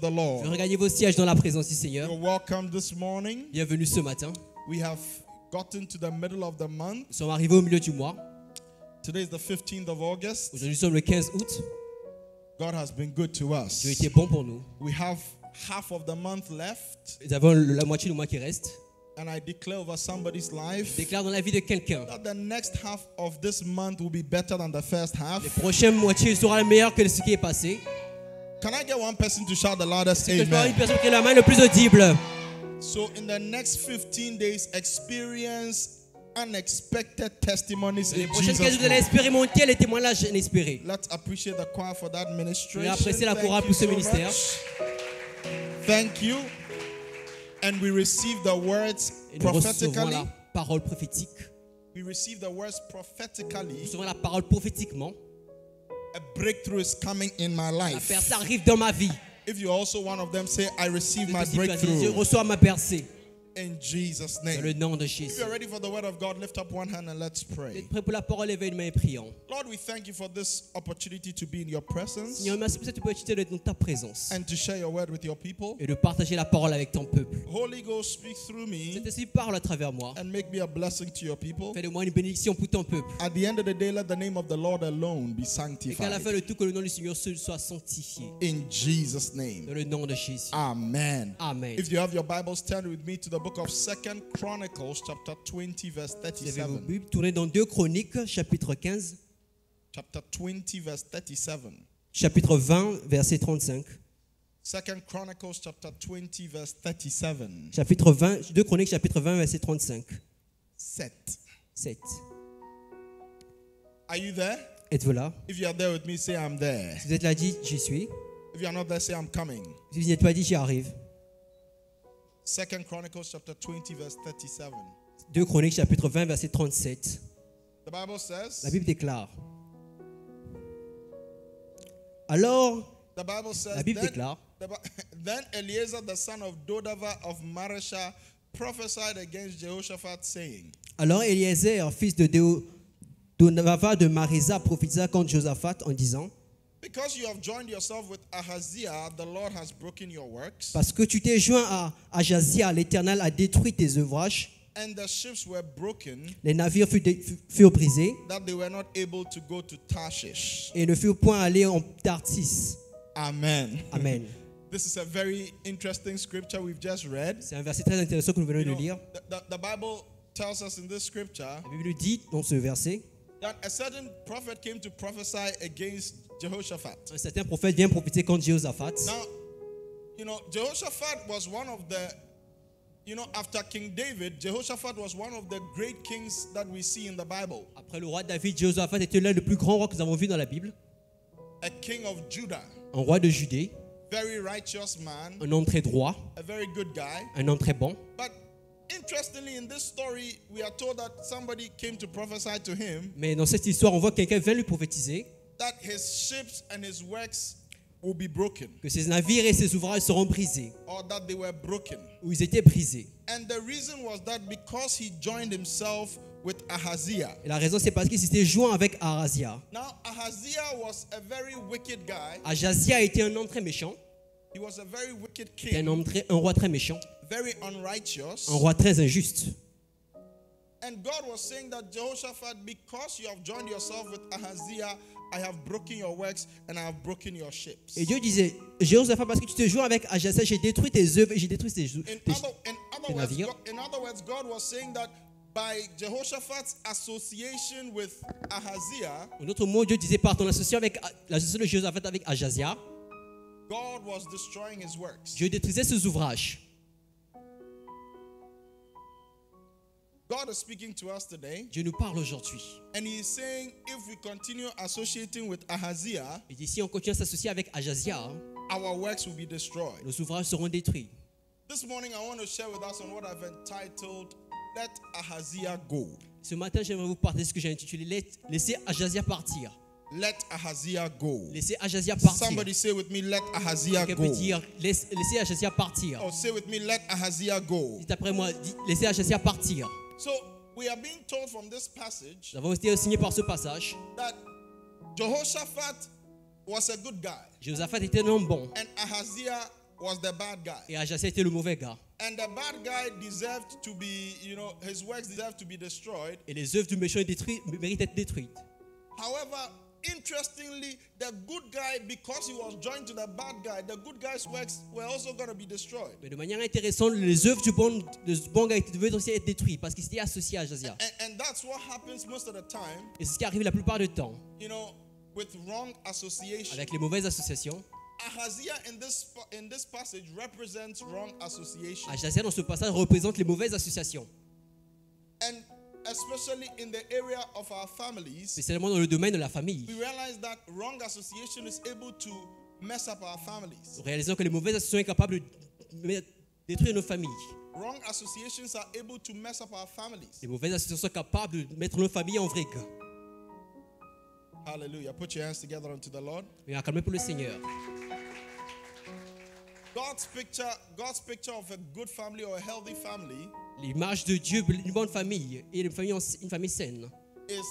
the Lord. Regardez vos sièges dans la présence du Seigneur. You're welcome this morning. Bienvenue ce matin. We have gotten to the middle of the month. Nous sommes arrivés au milieu du mois. Today is the 15th of August. Aujourd'hui, nous sommes le 15 août. God has been good to us. Dieu a été bon pour nous. We have half of the month left. Nous avons la moitié du mois qui reste. And I declare over somebody's Je life déclare dans la vie de quelqu'un. that the next half of this month will be better than the first half. Les prochaines moitiés sera meilleure que ce qui est passé. Can I get one person to shout the loudest Que je dois avoir une amen? personne qui a la main le plus audible. So in the next 15 days, experience unexpected testimonies Les in prochaines Jesus' 15 jours, vous allez name. expérimenter les témoignages inespérés. Let's appreciate the choir for that Je ministration. vais apprécier la chorale Thank pour you ce so ministère. much. Thank you. And we receive the words Et nous recevons prophetically. la parole prophétique. We receive the words Nous prophetically. recevons la parole prophétiquement. A breakthrough is coming in my La life. percée arrive dans ma vie. If you're also one of them, say, I receive my Si tu as dit, je breakthrough reçois ma percée. in Jesus' Dans le name. nom de If Jésus. you're ready for the word of God, lift up one hand and let's Vous pray. êtes prêts pour la parole, levez une main et prions. Lord, we thank you for this opportunity to be in your presence Seigneur, merci pour cette opportunité d'être dans ta présence and to share your word with your people. et de partager la parole avec ton peuple. Holy Ghost, speak through me Cet-ci parle à travers moi. and make me a blessing to your people. Fais de moi une bénédiction pour ton peuple. At the end of the day, let the name of the Lord alone be Et qu'à la fin sanctified. de tout, que le nom du Seigneur seul soit sanctifié. In Jesus' Dans name. le nom de Jésus. Amen. Amen. If you have your Bibles, turn with me to the book of 2 Chronicles, chapter 20, verse Vous avez vos 37. Bibles, tournez dans 2 Chroniques, chapitre 15, Chapter 20, verse 37. chapitre 20, verset 35. 2 Chronicles, chapter 20, verse 37. Chapitre 20, 2 Chroniques, chapitre 20, verset 35. 7. 7. Are you there? Êtes-vous là? If you are there with me, say I'm there. Si vous êtes là, dites j'y suis. If you are not there, say I'm coming. Si vous n'êtes pas dit, j'y arrive. 2 Chronicles, chapter 20, verse 37. 2 Chroniques, chapitre 20, verset 37. The Bible says, La Bible déclare. Alors, the Bible says, la Bible déclare. Then Eliezer, the son of Dodava of Maresha, prophesied against Jehoshaphat, saying, Alors Eliezer, fils de Donava de Marisa, prophétisa contre Josaphat en disant, Because you have joined yourself with Ahaziah, the Lord has broken your works, parce que tu t'es joint à Ajazia, l'Éternel a détruit tes ouvrages, and the ships were broken, les navires furent brisés that they were not able to go to Tarshish. et ne furent point allés en Tarsis. Amen. Amen. This is a very interesting scripture we've just read. C'est un verset très intéressant que nous venons You de know, lire. the Bible tells us in this scripture La Bible dit dans ce verset, that a certain prophet came to prophesy against Jehoshaphat. un certain prophète vient prophétiser contre Josaphat. Now, you know, Jehoshaphat was one of the, after King David, Jehoshaphat was one of the great kings that we see in the Bible. Après le roi David, Josaphat était l'un des plus grands rois que nous avons vus dans la Bible. A king of Judah, Un roi de Judée, very righteous man, un homme très droit, a very good guy. un homme très bon. But interestingly, in this story, we are told that somebody came to prophesy to him Mais dans cette histoire, on voit que quelqu'un vient lui prophétiser that his ships and his works will be broken, que ses navires et ses ouvrages seront brisés, or that they were broken. ou ils étaient brisés. And the reason was that because he joined himself with Ahaziah. Et la raison, c'est parce qu'il s'était joint avec Arazia. Now, Ahaziah was a very wicked guy. Ajazia était un homme très méchant, He was a very wicked était king, un roi très méchant, very unrighteous. un roi très injuste. And God was saying that Jehoshaphat, because you have joined yourself with Ahaziah, I have broken your works and I have broken your ships. Et Dieu disait, Jéhoshaphat, parce que tu te joins avec Ajazia, j'ai détruit tes œuvres et j'ai détruit tes navires. In other words, God was saying that by Jehoshaphat's association with Ahaziah, En d'autres mots, Dieu disait, par ton association de Jéhoshaphat avec Ajazia, God was destroying his works. Dieu détruisait ses ouvrages. God is speaking to us today, Dieu nous parle aujourd'hui. and he is saying if we continue associating with Ahaziah, Et d'ici, on continue à s'associer avec Ajazia, our works will be destroyed. nos ouvrages seront détruits. This morning I want to share with us on what I've entitled Let Ahaziah Go. Ce matin, j'aimerais vous partager ce que j'ai intitulé Laissez Ajazia partir. Let Ahaziah go. Laissez Ajazia partir. Somebody say with me, let Ahaziah Quelqu'un peut go. dire laissez Ajazia partir. Or say with me, let Ahaziah go. Dites après moi, laissez Ajazia partir. So we are being told from this passage Nous avons été enseigné par ce passage. that Jehoshaphat was a good guy Josaphat était un homme bon and Ahaziah was the bad guy. Et Ajasia était le mauvais gars. And the bad guy deserved to be, his works deserved to be destroyed. Et les œuvres du méchant méritent d'être détruites. However, interestingly, the good guy, because he was joined to the bad guy, the good guy's works were also going to be destroyed. Mais de manière intéressante, les œuvres du bon gars devaient aussi être détruites parce qu'il s'était associé à Ajasia. And that's what happens most of the time, Et c'est ce qui arrive la plupart du temps with wrong association. avec les mauvaises associations. Ahaziah in this passage represents wrong association. Ajasia dans ce passage représente les mauvaises associations. And especially in the area of our families, Spécialement dans le domaine de la famille. we realize that wrong association is able to mess up our families. Réalisons que les mauvaises associations sont capables de détruire nos familles. Wrong associations are able to mess up our families. Les mauvaises associations sont capables de mettre nos familles en vrille. Hallelujah. Put your hands together unto the Lord. Mais acclamez pour le Seigneur. God's picture of a good family or a healthy family L'image de Dieu, une bonne famille et une famille saine. is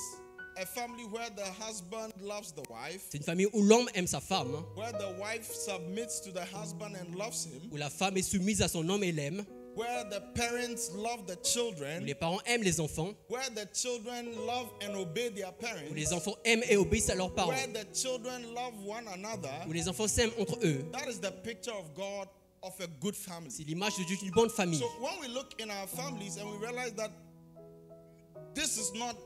a family where the husband loves the wife, C'est une famille où l'homme aime sa femme, where the wife submits to the husband and loves him, où la femme est soumise à son homme et l'aime, where the parents love the où children, les parents aiment les enfants, where the children love and obey their où parents, les enfants aiment et obéissent à leurs parents, where the children love one another. où les enfants s'aiment entre eux. That is the picture of God of a good family. C'est l'image de Dieu d'une bonne famille. So when we look in our families and we realize that this is not,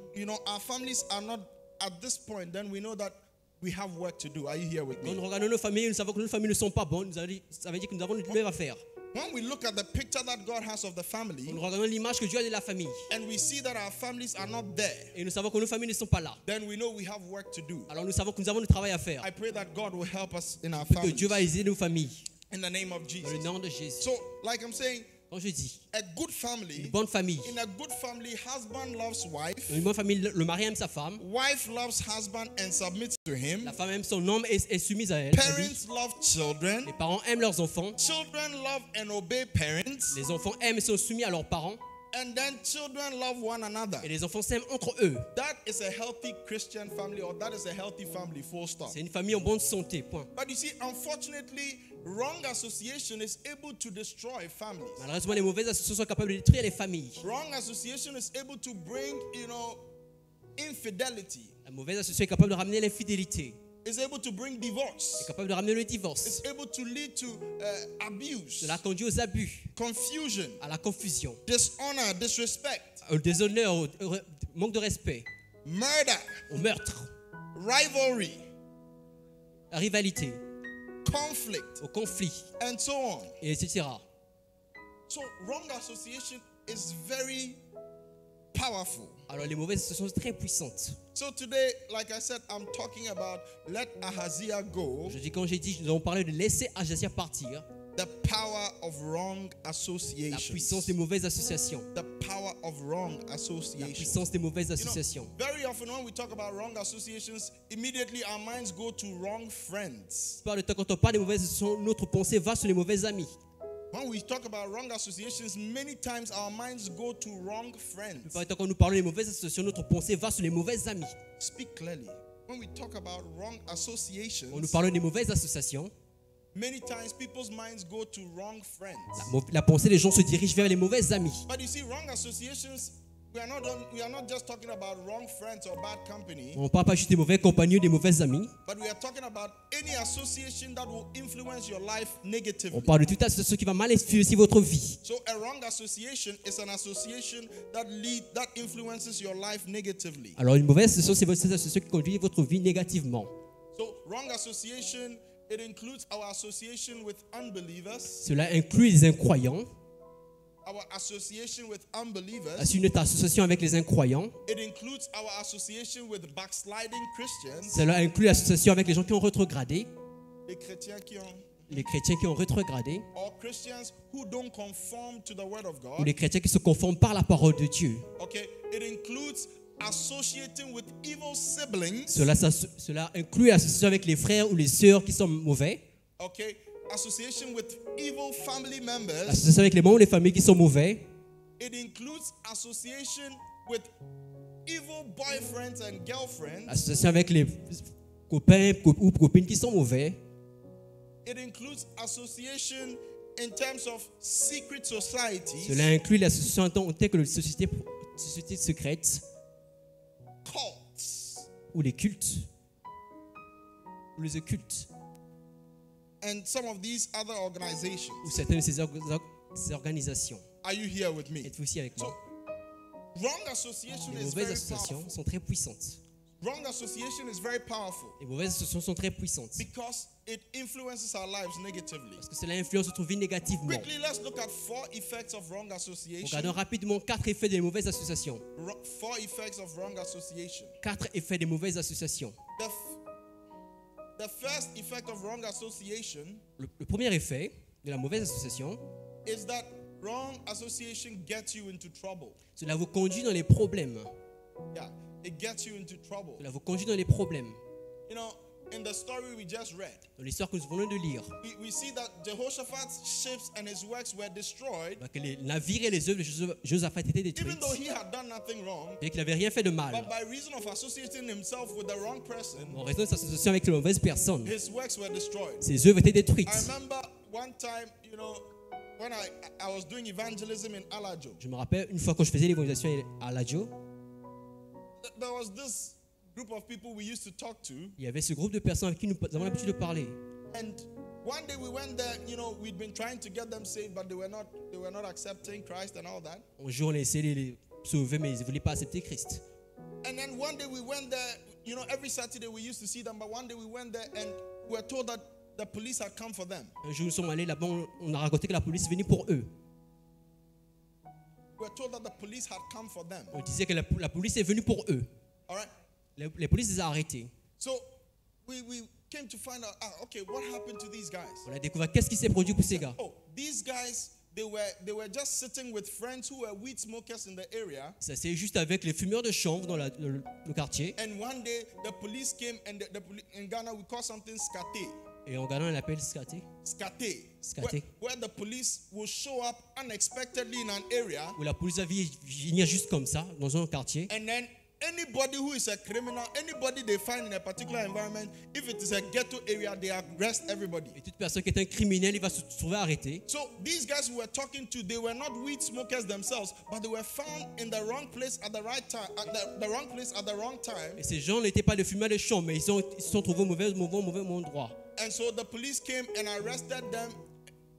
our families are not at this point, then we know that we have work to do. Are you here with Quand me? nous regardons nos familles, nous savons que nos familles ne sont pas bonnes. Ça veut dire que nous avons une œuvre à faire. When we look at the picture that God has of the family, Quand nous regardons l'image que Dieu a de la famille, and we see that our families are not there, et nous savons que nos familles ne sont pas là, then we know we have work to do. alors nous savons que nous avons du travail à faire. I pray that God will help us in our Que Dieu va families. aider nos familles. In the name of Dans Jesus. le nom de Jésus. So, like I'm saying, Quand je dis a good une family, bonne famille, in a good family, husband loves wife, une bonne famille, le mari aime sa femme, wife loves husband and submits to him, la femme aime son homme et est soumise à elle. à lui. parents love children, Les parents aiment leurs enfants, children love and obey parents, les enfants aiment et sont soumis à leurs parents, and then children love one another. et les enfants s'aiment entre eux. That is a healthy Christian family, or that is a healthy family, full stop. C'est une famille en bonne santé, point. But you see, unfortunately, wrong association is able to destroy families. Malheureusement, les mauvaises associations sont capables de détruire les familles. Wrong association is able to bring, infidelity. La mauvaise association est capable de ramener l'infidélité, Is able to bring est divorce. capable de ramener le divorce. It's able to lead to abuse, Cela conduit aux abus, confusion, à la confusion, dishonor, disrespect, au déshonneur, au manque de respect, murder, au meurtre, rivalry, à la rivalité, conflict, au conflit, and so on. et etc. So wrong association is very powerful. Alors les mauvaises associations sont très puissantes. So today, like I said, I'm talking about let Ahaziah go, Je dis, quand j'ai dit, nous avons parlé de laisser Ajasia partir, the power of wrong la association. puissance des mauvaises associations. The power of wrong La association. puissance des mauvaises associations. Very often when we talk about wrong associations, immediately our minds go to wrong friends. Par le temps, quand on parle des mauvaises associations, notre pensée va sur les mauvais amis. When we talk about wrong associations, many times our minds go to wrong friends. Par le temps, quand nous parlons des mauvaises associations, notre pensée va sur les mauvais amis. Speak clearly. When we talk about wrong Quand nous associations, parlons des mauvaises associations, many times people's minds go to wrong friends. la pensée des gens se dirige vers les mauvais amis. But you see, wrong associations, we are not just talking about wrong friends or bad company, On ne parle pas juste des mauvais compagnons, des mauvais amis. but we are talking about any association that will influence your life On negatively. parle de toute association qui va mal influencer votre vie. So a wrong association is an association that influences your life negatively. Alors une mauvaise association, c'est votre association qui conduit votre vie négativement. So wrong association, it includes our association with unbelievers, Cela inclut les incroyants, our association with unbelievers. notre association avec les incroyants. It includes our association with backsliding Christians, Cela inclut l'association avec les gens qui ont rétrogradé, les chrétiens qui ont, les chrétiens qui ont rétrogradé, or Christians who don't conform to the word of ou God. les chrétiens qui se conforment par la parole de Dieu. Okay, it includes associating with evil siblings. Cela inclut l'association avec les frères ou les sœurs qui sont mauvais, Okay, association with evil family members. l'association avec les membres des familles qui sont mauvais, It includes association with evil boyfriends and girlfriends. l'association avec les copains ou copines qui sont mauvais. It includes association in terms of secret societies, Cela inclut l'association en tant que les sociétés secrètes cults, ou les cultes ou les occultes and some of these other ou organizations. certaines de ces organisations. Are you here with me? Êtes-vous aussi avec So, moi? wrong association Les is mauvaises very associations powerful. sont très puissantes. Wrong association is very powerful Les mauvaises associations sont très puissantes because it influences our lives negatively. parce que cela influence notre vie négativement. Quickly, let's look at 4 effects of wrong association. Regardons rapidement 4 effets des mauvaises associations. 4 effects of wrong association. 4 effets des mauvaises associations. The first effect of wrong association Le premier effet de la mauvaise association, is that wrong association gets you into trouble. cela vous conduit dans les problèmes. Yeah, it gets you into trouble. Cela vous conduit dans les problèmes. You know, in the story we just read, Dans l'histoire que nous venons de lire, we see that Jehoshaphat's ships and his works were destroyed, que les navires et les œuvres de Josaphat étaient détruits. even though he had done nothing wrong. Et qu'il n'avait rien fait de mal. But by reason of associating himself with the wrong person, En raison de sa association avec les mauvaises personnes, his works were destroyed. ses œuvres étaient détruites. I remember one time, you know, when I was doing evangelism in Alajo, Je me rappelle une fois quand je faisais l'évangélisation à Ladjo, there was this group of people we used to talk to, il y avait ce groupe de personnes avec qui nous avons l'habitude de parler. and one day we went there, you know, we'd been trying to get them saved, but they were not accepting Christ and all that. Un jour, on a essayé de les sauver, mais ils ne voulaient pas accepter Christ. And then one day we went there, you know, every Saturday we used to see them, but one day we went there and we were told that the police had come for them. Un jour, nous sommes allés là-bas, on a raconté que la police est venue pour eux. We were told that the police had come for them. On disait que la police est venue pour eux. All right. Les polices les ont arrêtés. So we came to find out, okay, what happened to these guys? On a découvert qu'est-ce qui s'est produit pour ces gars. Oh, these guys, they were just sitting with friends who were weed smokers in the area. Ça c'est juste avec les fumeurs de chanvre dans le quartier. And one day the police came, and in Ghana we call something skate. Et en Ghana on l'appelle skaté. Skate. Skate. Where the police will show up unexpectedly in an area. Où la police va venir juste comme ça dans un quartier. And then anybody who is a criminal, anybody they find in a particular environment, if it is a ghetto area, they arrest everybody. Et toute personne qui est un criminel, il va se trouver arrêté. So these guys we were talking to, they were not weed smokers themselves, but they were found in the wrong place at the right time, at the wrong place at the wrong time. Et ces gens n'étaient pas des fumeurs de chanvre, mais ils se sont trouvés au mauvais endroit. And so the police came and arrested them,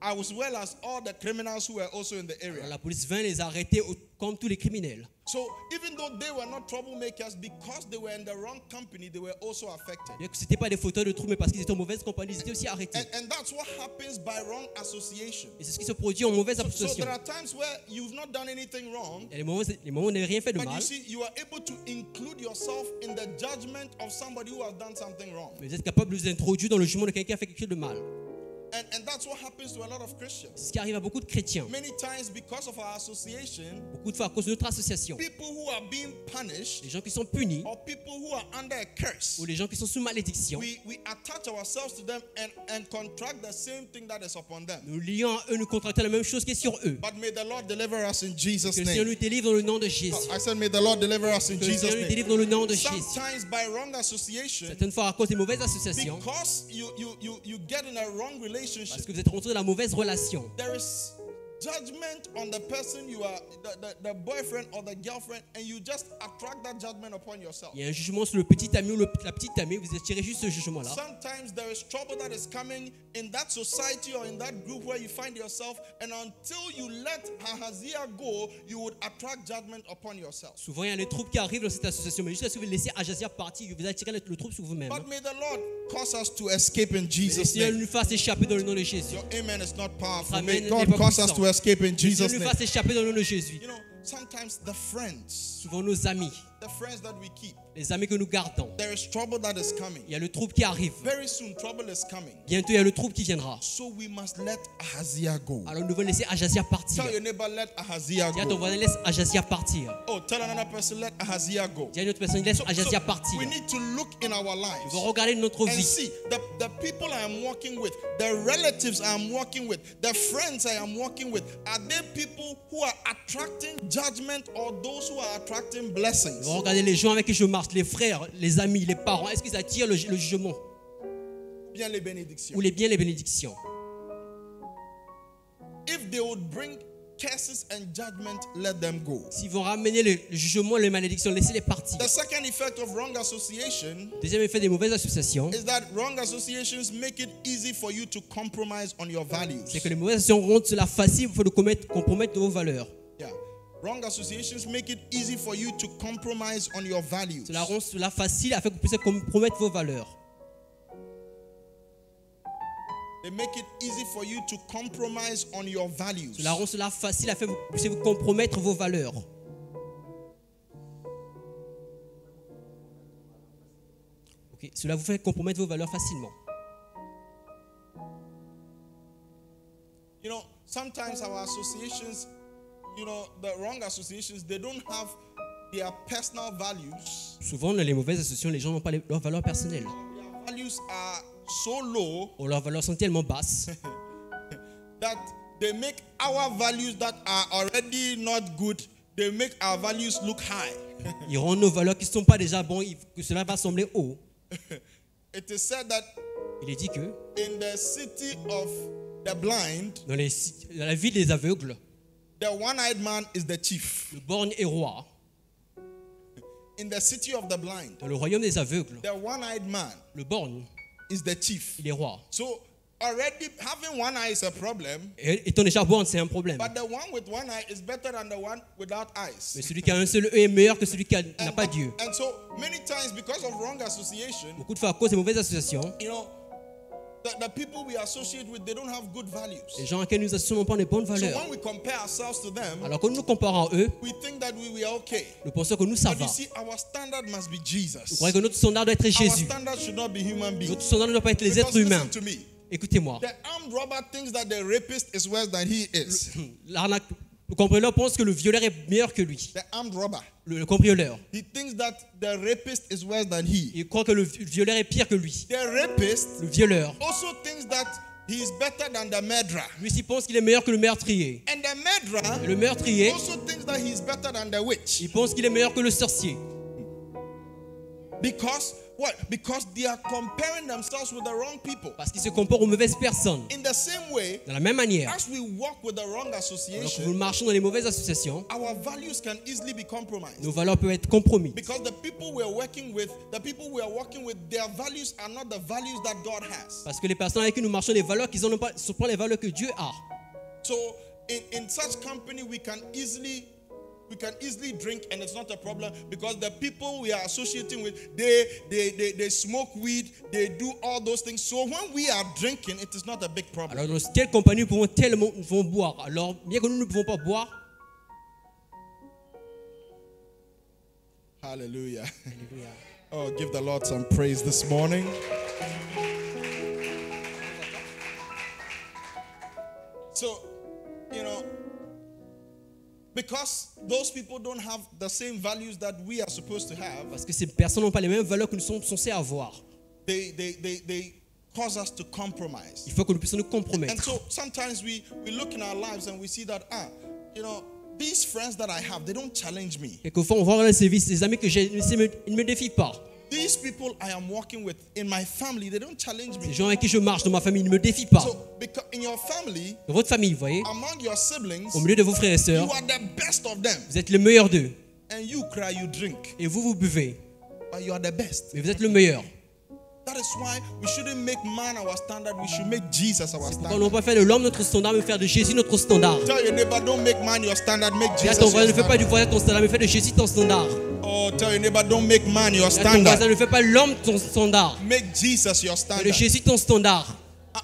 as well as all the criminals who were also in the area. Alors, la police vint les arrêter comme tous les criminels. So even though they were not troublemakers, because they were in the wrong company, they were also affected. Bien que ce n'étaient pas des fauteurs de troubles, mais parce qu'ils étaient en mauvaise compagnie, ils étaient aussi arrêtés. And that's what happens by wrong association. Et c'est ce qui se produit en mauvaise So association. there are times where you've not done anything wrong, Il y a les moments où on n'a rien fait de but you mal, see, you are able to include yourself in the judgment of somebody who has done something wrong. mais vous êtes capable de vous introduire dans le jugement de quelqu'un qui a fait quelque chose de mal. And that's what happens to a lot of Christians. C'est ce qui arrive à beaucoup de chrétiens. Many times, because of our association, Beaucoup de fois à cause de notre association. people who are being punished Les gens qui sont punis or people who are under a curse, ou les gens qui sont sous malédiction, we attach ourselves to them and contract the same thing that is upon them. nous lions à eux, nous contractons la même chose qui est sur eux. But may the Lord deliver us in Jesus' Que le Seigneur name. nous délivre dans le nom de Jésus. I said, may the Lord deliver us in Que le Jesus' Seigneur nous name. délivre dans le nom de Jésus. Sometimes by wrong association, Certaines fois à cause des mauvaises associations, because you get in a wrong parce relationship, que vous êtes rentrés dans la mauvaise relation, there is judgment on the person you are, the boyfriend or the girlfriend, and you just attract that judgment upon yourself. il y a un jugement sur le petit ami ou la petite amie, vous attirez juste ce jugement-là. Sometimes there is trouble that is coming in that society or in that group where you find yourself, and until you let Ahaziah go, you would attract judgment upon yourself. Souvent, il y a les troubles qui arrivent dans cette association, mais jusqu'à ce que vous laissez Ajazia partir, vous attirez le trouble sur vous-même. But may the Lord cause us to escape in Le Jesus' Seigneur name. nous fasse échapper dans le nom de Jésus. Your amen is not powerful. Amen May n'est God pas cause us puissant. to escape in Le Seigneur Jesus' nous name. fasse échapper dans le nom de Jésus. You know, sometimes the friends, Souvent, nos amis, the friends that we keep, les amis que nous gardons, there is trouble that is coming. il y a le trouble qui arrive. Very soon, trouble is coming. Bientôt, il y a le trouble qui viendra. So we must let Ahaziah go. Alors, nous devons laisser Ajazia partir. Tell your neighbor, let Ahaziah Dis à ton go. voisin, laisse Ajazia partir. Oh, tell another person, let Ahaziah go. Dis à une autre personne, laisse So Ajazia partir. we need to look in our Nous lives devons regarder notre and vie. see the people I am working with, the relatives I am working with, the friends I am working with. Are they people who are attracting judgment or those who are attracting blessings? Nous devons regarder les gens avec qui je marche, les frères, les amis, les parents. Est-ce qu'ils attirent le jugement? bien les bénédictions. ou les biens, les bénédictions. If they would bring curses and judgment, let them go. S'ils vont ramener le jugement, les malédictions, laissez-les partir. The second effect of wrong association Deuxième effet des mauvaises associations, is that wrong associations make it easy for you to compromise on your values. c'est que les mauvaises associations rendent cela facile pour compromettre vos valeurs. Yeah. Wrong associations make it easy for you to compromise on your values. Cela rend cela facile afin que vous puissiez compromettre vos valeurs. They make it easy for you to compromise on your values. Cela rend cela facile afin que vous puissiez vous compromettre vos valeurs. Okay. Cela vous fait compromettre vos valeurs facilement. You know, sometimes our associations, you know, the wrong associations, they don't have their personal values. Souvent, dans les mauvaises associations, les gens n'ont pas leurs valeurs personnelles. Their values are so low Ou leurs valeurs sont tellement basses that they make our values that are already not good, they make our values look high. ils rendent nos valeurs qui ne sont pas déjà bonnes, que cela va sembler haut. It is said that Il est dit que in the city of the blind, dans la ville des aveugles, the one-eyed man is the chief. le borgne est roi. In the city of the blind, Dans le royaume des aveugles, the one-eyed man le borgne, is the chief. il est roi. So already having one eye is a problem, Et étant déjà borgne, c'est un problème. but the one with one eye is better than the one without eyes. Mais celui qui a un seul œil est meilleur que celui qui n'a pas d'yeux. And so many times, because of wrong association, Beaucoup de fois, à cause des mauvaises associations, you know, the people we associate with, they don't have good values. les gens à qui nous associons n'ont pas de bonnes So valeurs. when we compare ourselves to them, Alors que nous nous comparons à eux, we think that we are okay. nous pensons que nous, ça But va. you see, our standard must be Nous Jesus. croyons que notre standard doit être Our Jésus. standard should not be human beings. Notre standard ne doit pas être les Because êtres humains. listen to me, Écoutez-moi. the armed robber thinks that the rapist is worse than he is. Le cambrioleur pense que le violeur est meilleur que lui. The armed robber, Le cambrioleur. he thinks that the rapist is worse than he. Il croit que le violeur est pire que lui. The rapist Le violeur. also thinks that he is better than the murderer. Lui aussi pense qu'il est meilleur que le meurtrier. And the Et murderer le meurtrier, also thinks that he is better than the witch. il pense qu'il est meilleur que le sorcier. Because what? Because they are comparing themselves with the wrong people. Parce qu'il se compare aux mauvaises personnes. In the same way, De la même manière, as we walk with the wrong alors que nous association, marchons dans les mauvaises associations, our values can easily be compromised. nos valeurs peuvent être compromises. Because the people we are working with, their values are not the values that God has. Parce que les personnes avec qui nous marchons, les valeurs qu'ils ont, ne sont pas les valeurs que Dieu a. So in such company, we can easily drink and it's not a problem because the people we are associating with, they smoke weed, they do all those things. So when we are drinking, it is not a big problem. Alors dans quelle compagnie nous pouvons boire? Alors bien que nous ne pouvons pas boire, Hallelujah. Oh, give the Lord some praise this morning. So, you know, because those people don't have the same values that we are supposed to have, parce que ces personnes n'ont pas les mêmes valeurs que nous sommes censés avoir. they cause us to compromise. Il faut que nous puissions nous And compromettre. so sometimes we look in our lives and we see that, you know, these friends that I have, they don't challenge me. Quelquefois, on va voir le service, les amis que j'ai, ils ne me défient pas. These people I am working with in my family, they don't challenge Les me. gens avec qui je marche dans ma famille ne me défient pas. So, because in your family, Dans votre famille, vous voyez, among your siblings, au milieu de vos frères et you sœurs, are the best of them. vous êtes le meilleur d'eux. And you cry, you drink, Et vous, vous buvez. but you are the best. Mais vous êtes le meilleur. That is why we shouldn't make man our standard. We should make Jesus our Pourquoi standard. on ne va pas faire de l'homme notre standard, mais faire de Jésus notre standard. Tell your neighbor, don't make man your standard. Make Dis à Jesus ton your voisin, ne fais pas standard. du voisin ton standard, mais fais de Jésus ton standard. Oh, tell your neighbor, don't make man your Dis à ton voisin, standard. ne fais pas l'homme ton standard, Make Jesus your mais de standard. Jésus ton standard.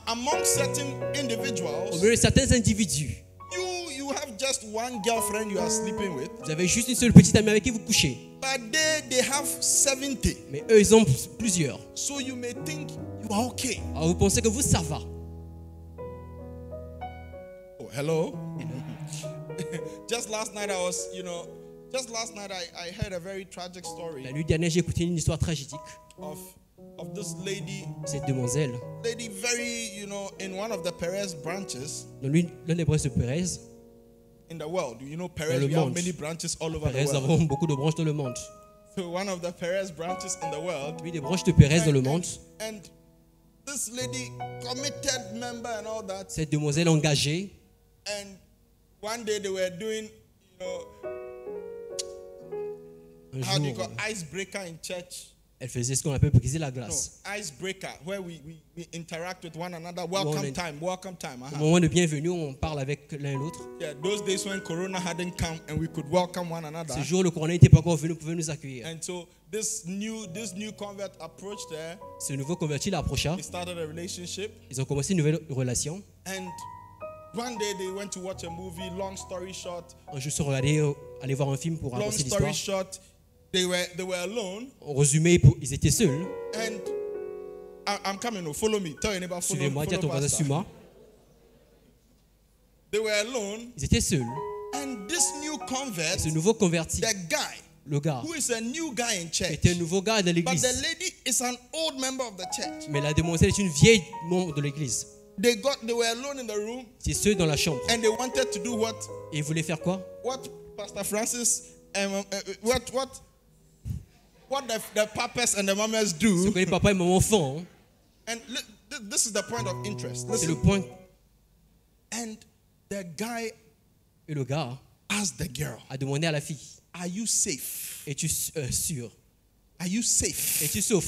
Among certain Au individuals, milieu de certains individus, you have just one girlfriend you are sleeping with, vous avez juste une seule petite amie avec qui vous couchez. but they have 70. Mais eux, ils ont plusieurs. So you may think you are okay. Alors vous pensez que vous, ça va. Oh, hello. Just last night I heard a very tragic story La nuit dernière, j'ai écouté une histoire tragique. of this lady Cette demoiselle, very, in one of the Perez branches dans l'un des branches de Pérez. in the world. You know, Perez, le we have monde. many branches all over Pérez the world. avons beaucoup de branches dans le monde. So one of the Perez branches in the world, Oui, des branches de Pérez dans le monde. and this lady, committed member and all that. Cette demoiselle engagée, And one day they were doing, un how do you jour, call icebreaker in church? elle faisait ce qu'on appelle briser la No, glace. icebreaker, where we interact with one another. Welcome time, welcome time. Au moment de bienvenue, on parle avec l'un et l'autre. Yeah, those days when Corona hadn't come and we could welcome one another. Ce jour, le corona n'était pas encore venu, on pouvait nous accueillir. And so this new convert approached her. Ce nouveau converti l'approcha. He started a relationship. Ils ont commencé une nouvelle relation. And one day they went to watch a movie. Long story short, Un jour, ils sont allés voir un film pour long avancer story l'histoire. short, they were alone. En résumé, ils étaient seuls. And I'm coming. Follow me. Tell your neighbor. Suivez-moi, dis à ton voisin, Pastor. suis-moi. They were alone. Ils étaient seuls. And this new convert, Ce nouveau converti, the guy le gars, who is a new guy in church, était un nouveau gars de but l'église. the lady is an old member of the church. Mais la demoiselle est une vieille membre de l'église. They were alone in the room, Ils étaient seuls dans la chambre. and they wanted to do what Et ils voulaient faire quoi? Pastor Francis, what the papas and the mamas Ce do. que les papas et maman font, hein, And this is the point of interest. c'est le Listen. point. And the guy Et le gars asked the girl, a demandé à la fille, "Are you safe? es-tu sûr? Are you safe? Es-tu sauf?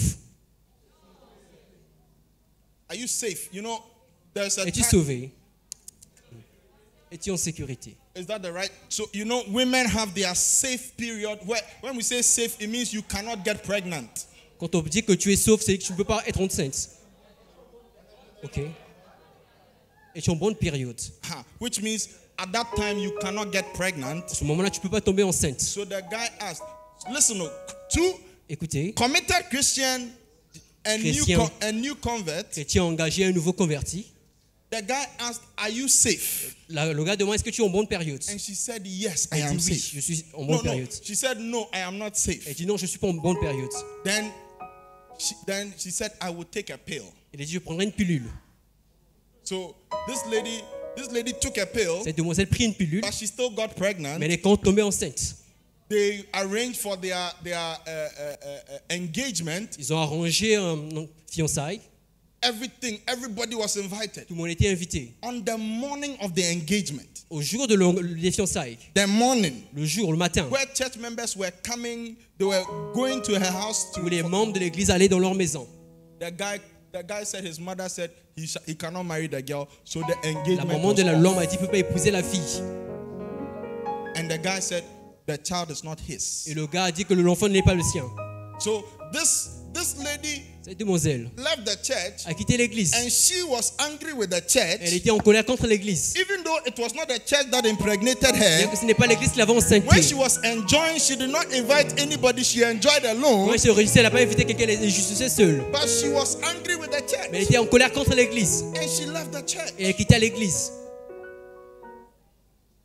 Are you safe? There's a Es-tu time, sauvé? Es-tu en sécurité? is that the right? So women have their safe period. When we say safe, it means you cannot get pregnant. Quand on dit que tu es sauf, c'est que tu ne peux pas être enceinte. Ok. Es-tu en bonne période? Which means at that time you cannot get pregnant. À ce moment-là, tu ne peux pas tomber enceinte. So the guy asked, listen, two Écoutez, committed Christian and Chrétien. new convert. chrétien engagé, un nouveau converti. The guy asked, "Are you safe?" Le gars demande, est-ce que tu es en bonne période? And she said, "Yes, I Elle am dit oui, safe." je suis en No, bonne no. période. She said, "No, I am not safe." Elle dit non, je ne suis pas en bonne période. Then she said, "I will take a pill." Elle dit, je prendrai une pilule. So this lady took a pill, Cette demoiselle prit une pilule, but she still got pregnant. mais elle est quand tombée enceinte. They arranged for their engagement. Ils ont arrangé un fiançailles. Everybody was invited. Tout le monde était invité. On the morning of the engagement, Au jour des fiançailles, the morning, le jour, le matin, where church members were coming, they were going to her house où les membres de l'église allaient dans leur maison. The guy said his mother said he cannot marry the girl, so the La engagement maman was de off. l'homme a dit, il ne peut pas épouser la fille. And the guy said the child is not his. Et le gars a dit que l'enfant n'est pas le sien. So this lady Cette demoiselle left the church, a quitté l'église. and she was angry with the Elle church, était en colère contre l'église. even though it was not the church that impregnated Bien her. que ce n'est pas l'église qui l'avait When enceintée. she was enjoying, she did not invite anybody. She enjoyed alone, Quand elle se réjouissait, elle n'a pas invité quelqu'un, elle est juste seule. but she was angry with the Mais elle church, était en colère contre l'église. and she left the church. Et elle quittait l'église.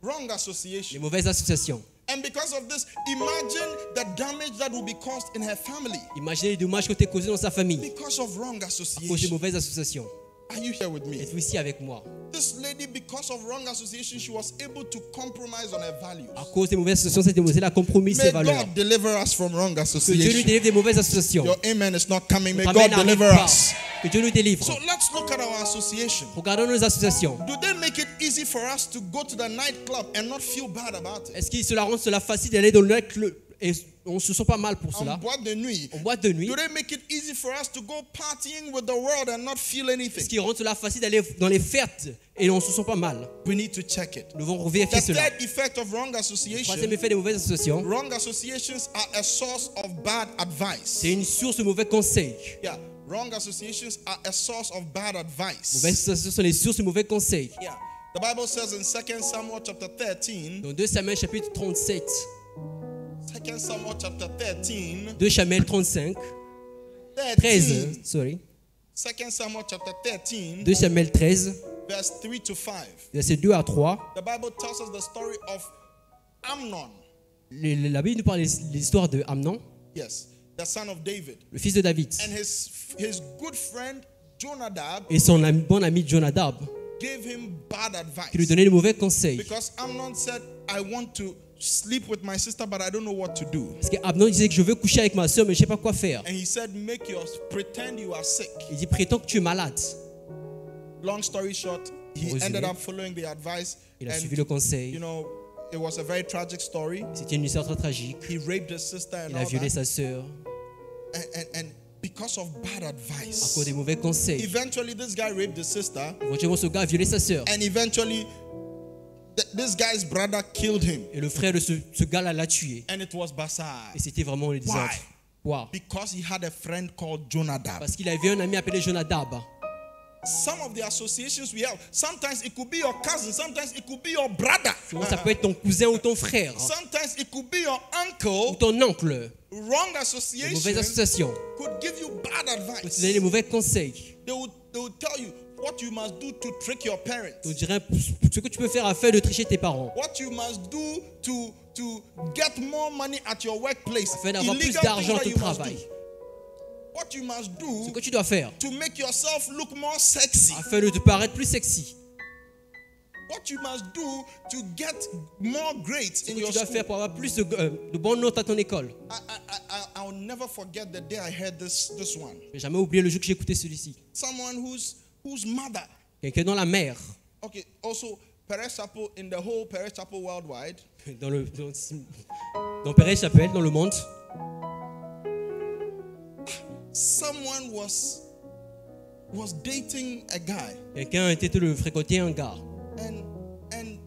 Wrong Les association. mauvaises associations. And because of this, imagine the damage that will be caused in her family Imaginez les dommages qui ont été causés dans sa famille because of wrong à cause des association. mauvaises associations. Are you here with me? Êtes-vous ici avec moi? This lady, because of wrong association, she was able to compromise on her values. À cause des mauvaises associations, cette demoiselle a compromis ses May valeurs. God deliver us from wrong Que Dieu nous association. délivre des mauvaises associations. Your amen is not coming. May Notre God amen n'arrive deliver pas. us. Que Dieu nous délivre. So let's look at our association. Regardons nos associations. Do they make it easy for us to go to the nightclub and not feel bad about it? Est-ce qu'il cela rend cela facile d'aller dans le club et on se sent pas mal pour En cela? boîte de nuit. En boîte de nuit. Do they make it easy for us to go partying with the world and not feel Est-ce anything? qu'il rend cela facile d'aller dans les fêtes et on se sent pas mal? We need to check it. Nous devons The vérifier cela. third effect of wrong Troisième association. effet des mauvaises associations, Wrong associations are a source of bad advice. c'est une source de mauvais conseils. Yeah, wrong associations are a source of bad advice. Mauvaises associations sont les sources de mauvais conseils. Yeah, the Bible says in 2 Samuel chapter 13, Dans 2 Samuel chapitre 37, 2 Samuel chapter 13, 2 Samuel 35, 13, 13, sorry, 2 Samuel chapter 13, 2 Samuel 13, verse 3 to 5. versets 2 à 3. The Bible tells us the story of Amnon, La Bible nous parle de l'histoire de Amnon, yes, the son of David, le fils de David, and his good friend Jonadab et son bon ami Jonadab, gave him bad qui lui advice donnait de mauvais conseils. because Amnon said, I want to sleep with my sister, but I don't know what to do. Parce qu'Abnon disait que je veux coucher avec ma soeur, mais je ne sais pas quoi faire. And he said, pretend you are sick. Il dit, prétends que tu es malade. Long story short, he ended up following the advice. Il a suivi le conseil. You know, it was a very tragic story. C'était une histoire très tragique. He raped his sister and Il a all violé that. sa sœur And because of bad à advice, cause des mauvais conseils. eventually this guy raped his sister. Éventuellement, ce gars a violé sa sœur. And eventually, this guy's brother killed him. Et le frère de ce gars-là l'a tué. And it was Basar. Et c'était vraiment le désordre. Wow. Because he had a friend called Jonadab. Parce qu'il avait un ami appelé Jonadab. Some of the associations we have, sometimes it could be your cousin, sometimes it could be your brother. Souvent, ça peut être ton cousin ou ton frère. Sometimes it could be your Ou uncle. ton oncle. Wrong Les association mauvaises associations. could give you bad Pour te advice. donner les mauvais conseils. They would tell you what you must do to trick your parents. On dirait ce que tu peux faire afin de tricher tes parents. What you must do to get more money at your workplace. Afin d'avoir plus Illegal d'argent thing au that you must travail. do. What you must Ce do que tu dois faire to make yourself look more sexy. afin de te paraître plus sexy. What you must do to get more grades Ce in que your tu dois school. faire pour avoir plus de bonnes notes à ton école. I'll never forget the day I heard this one. Je n'ai jamais oublié le jour que j'ai écouté celui-ci. Someone whose mother. Quelqu'un dans la mer, Okay, also Perez Chapel, in the whole Perez Chapel worldwide. dans Perez-Chapelle, dans le monde, Someone was dating a guy, quelqu'un était de fréquenter un gars. and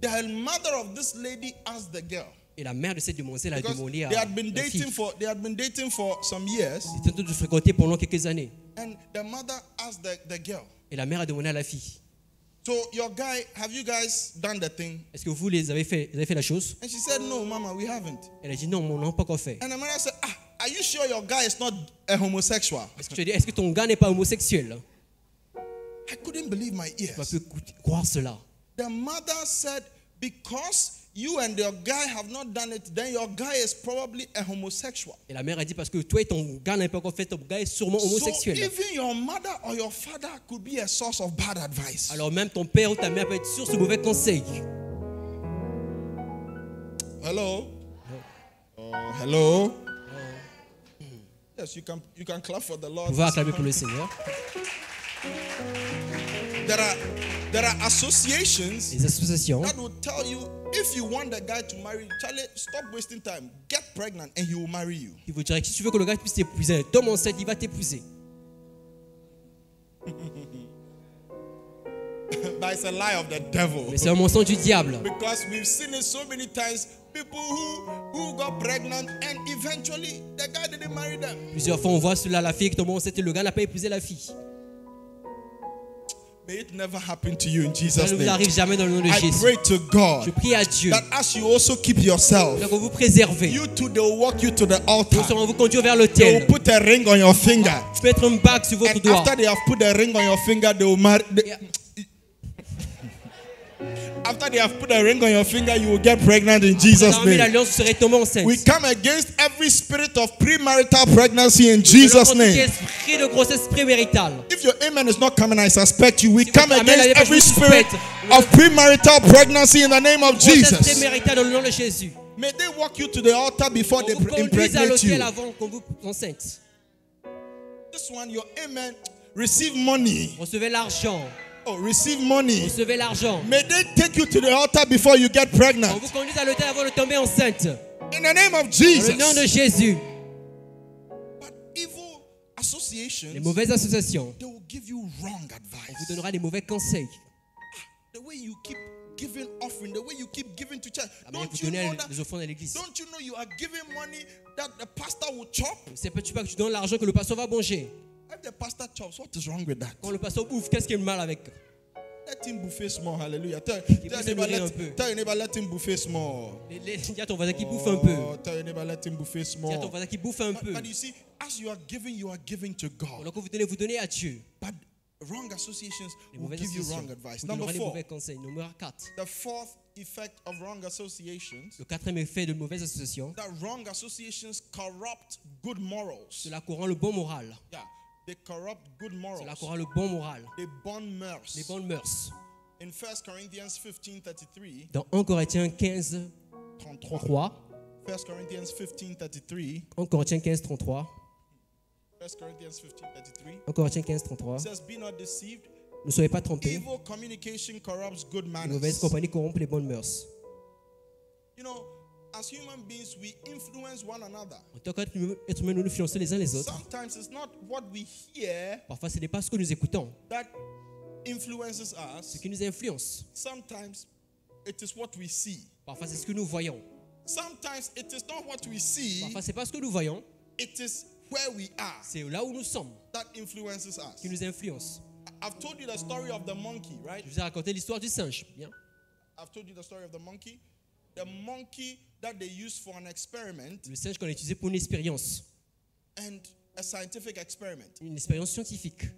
the mother of this lady asked the girl, Et la mère de cette demoiselle a because demandé à they had been la fille. dating for some years, Ils étaient de fréquenter pendant quelques années. and the mother asked the girl, Et la mère a demandé à la fille, so your guy, have you guys done the thing? est-ce que vous avez fait la chose? And she said, no, mama, we haven't. Elle a dit non, on n'a pas encore fait. And the mother said, are you sure your guy is not a homosexual? Est-ce que ton gars n'est pas homosexuel? I couldn't believe my Tu vas ears. peu croire cela. The mother said, because you and your guy have not done it, then your guy is probably a homosexual. Et la mère a dit parce que toi et ton gars n'avez pas encore fait, ton gars est sûrement So homosexuel. even your mother or your father could be a source of bad advice. Alors même ton père ou ta mère peut être source de mauvais conseils. Hello? Oh, hello? Yes, you can clap for the Lord. Vous pouvez acclamer pour le Seigneur. There are associations Les associations that will tell you, if you want the guy to marry you, Charlie, stop wasting time. Get pregnant and he will marry you. qui vous diraient que si tu veux que le gars puisse t'épouser, tombe enceinte, il va t'épouser. But it's a lie of the devil. Mais c'est un mensonge du diable. Because we've seen it so many times. People who got pregnant and eventually the guy didn't marry them. Plusieurs fois, on voit cela, la fille qui tombe enceinte et le gars n'a pas épousé la fille. May it never happen to you in Ça Jesus' ne vous name. arrive jamais dans le nom de I Jésus. pray to Je God prie à Dieu that as you also keep yourself, que vous préservez. you too, they will walk you to the Nous altar. serons vous conduire vers They will l'autel. put a ring on your finger. Tu peux être une bague sur votre And doigt. after they have put the ring on your finger, they will marry. Yeah. After they have put a ring on your finger, you will get pregnant in Jesus' Parmi name. l'alliance, vous serez tombé enceinte. We come against every spirit of premarital pregnancy in Jesus' Tout name. esprit de grossesse prémaritale. If your amen is not coming, I suspect you. We Si come votre amen against n'avait pas every été spirit suspect, of premarital pregnancy in the name of Grossesse Jesus. prémaritale dans le nom de Jésus. May they walk you to the altar before On they vous conduise à impregnate l'autel you. avant qu'on vous enceinte. This one, your amen, receive money. Recevez l'argent. Oh, receive money. Recevez l'argent. May they take you to the altar before you get On pregnant. vous conduise à l'autel avant de tomber enceinte. In the name of Dans le nom de Jesus. Jésus. But evil associations, Les mauvaises associations they will give you wrong vous advice. donnera des mauvais conseils. The way you keep giving offering, the way you keep giving to church. La manière Don't que vous you donnez know that? les offrandes à l'église. Don't you know you are giving money that the pastor will chop? C'est pas que tu donnes l'argent que le pasteur va manger. If the pastor chops, what is wrong with that? Quand le pasteur bouffe, qu'est-ce qui est le mal avec? Let him bouffer small. Hallelujah. Tell puisse your se neighbor, nourrir un peu. tell your neighbor, let him bouffer small. Il y a ton voisin qui bouffe un peu. Oh, tell your neighbor, let him bouffer Il y a ton small. voisin qui bouffe un peu. But you see, as you are giving to God. Alors quand vous donnez à Dieu. But wrong associations Les will mauvaises give you associations wrong advice. vous Number donneront les 4. mauvais conseils. Numéro 4. The fourth effect of wrong associations. Le quatrième effet de mauvaises associations. That wrong associations corrupt good morals. Cela corrompt le bon moral. Yeah, they corrupt good morals. Cela corrompt le bon moral. They burn mœurs. Les bonnes mœurs. In 1 Corinthians 15:33, Dans 1 Corinthiens 15, 33. 33, 1 Corinthians 15:33. 1 Corinthiens 15, 33, 1 Corinthians 15:33. 1 Corinthiens 15, 33, It says, "Be not deceived. ne soyez pas trompés, Evil communication corrupts good une manners." mauvaise compagnie corrompt les bonnes mœurs. You know, as human beings, we influence one another. En tant qu'être humain, nous nous influençons les uns les autres. Sometimes it's not what we hear Parfois, ce n'est pas ce que nous écoutons, that influences ce us. qui nous influence. Sometimes it is what we see. Parfois, c'est ce que nous voyons. Sometimes it is not what we see, Parfois, ce n'est pas ce que nous voyons, it is where we are c'est là où nous sommes that influences qui us. nous influence. I've told you the story of the monkey, right? Je vous ai raconté l'histoire du singe. Bien. I've told you the story of the monkey. The monkey that they used for an experiment Le singe qu'on a utilisé pour une expérience a scientific experiment. une expérience scientifique.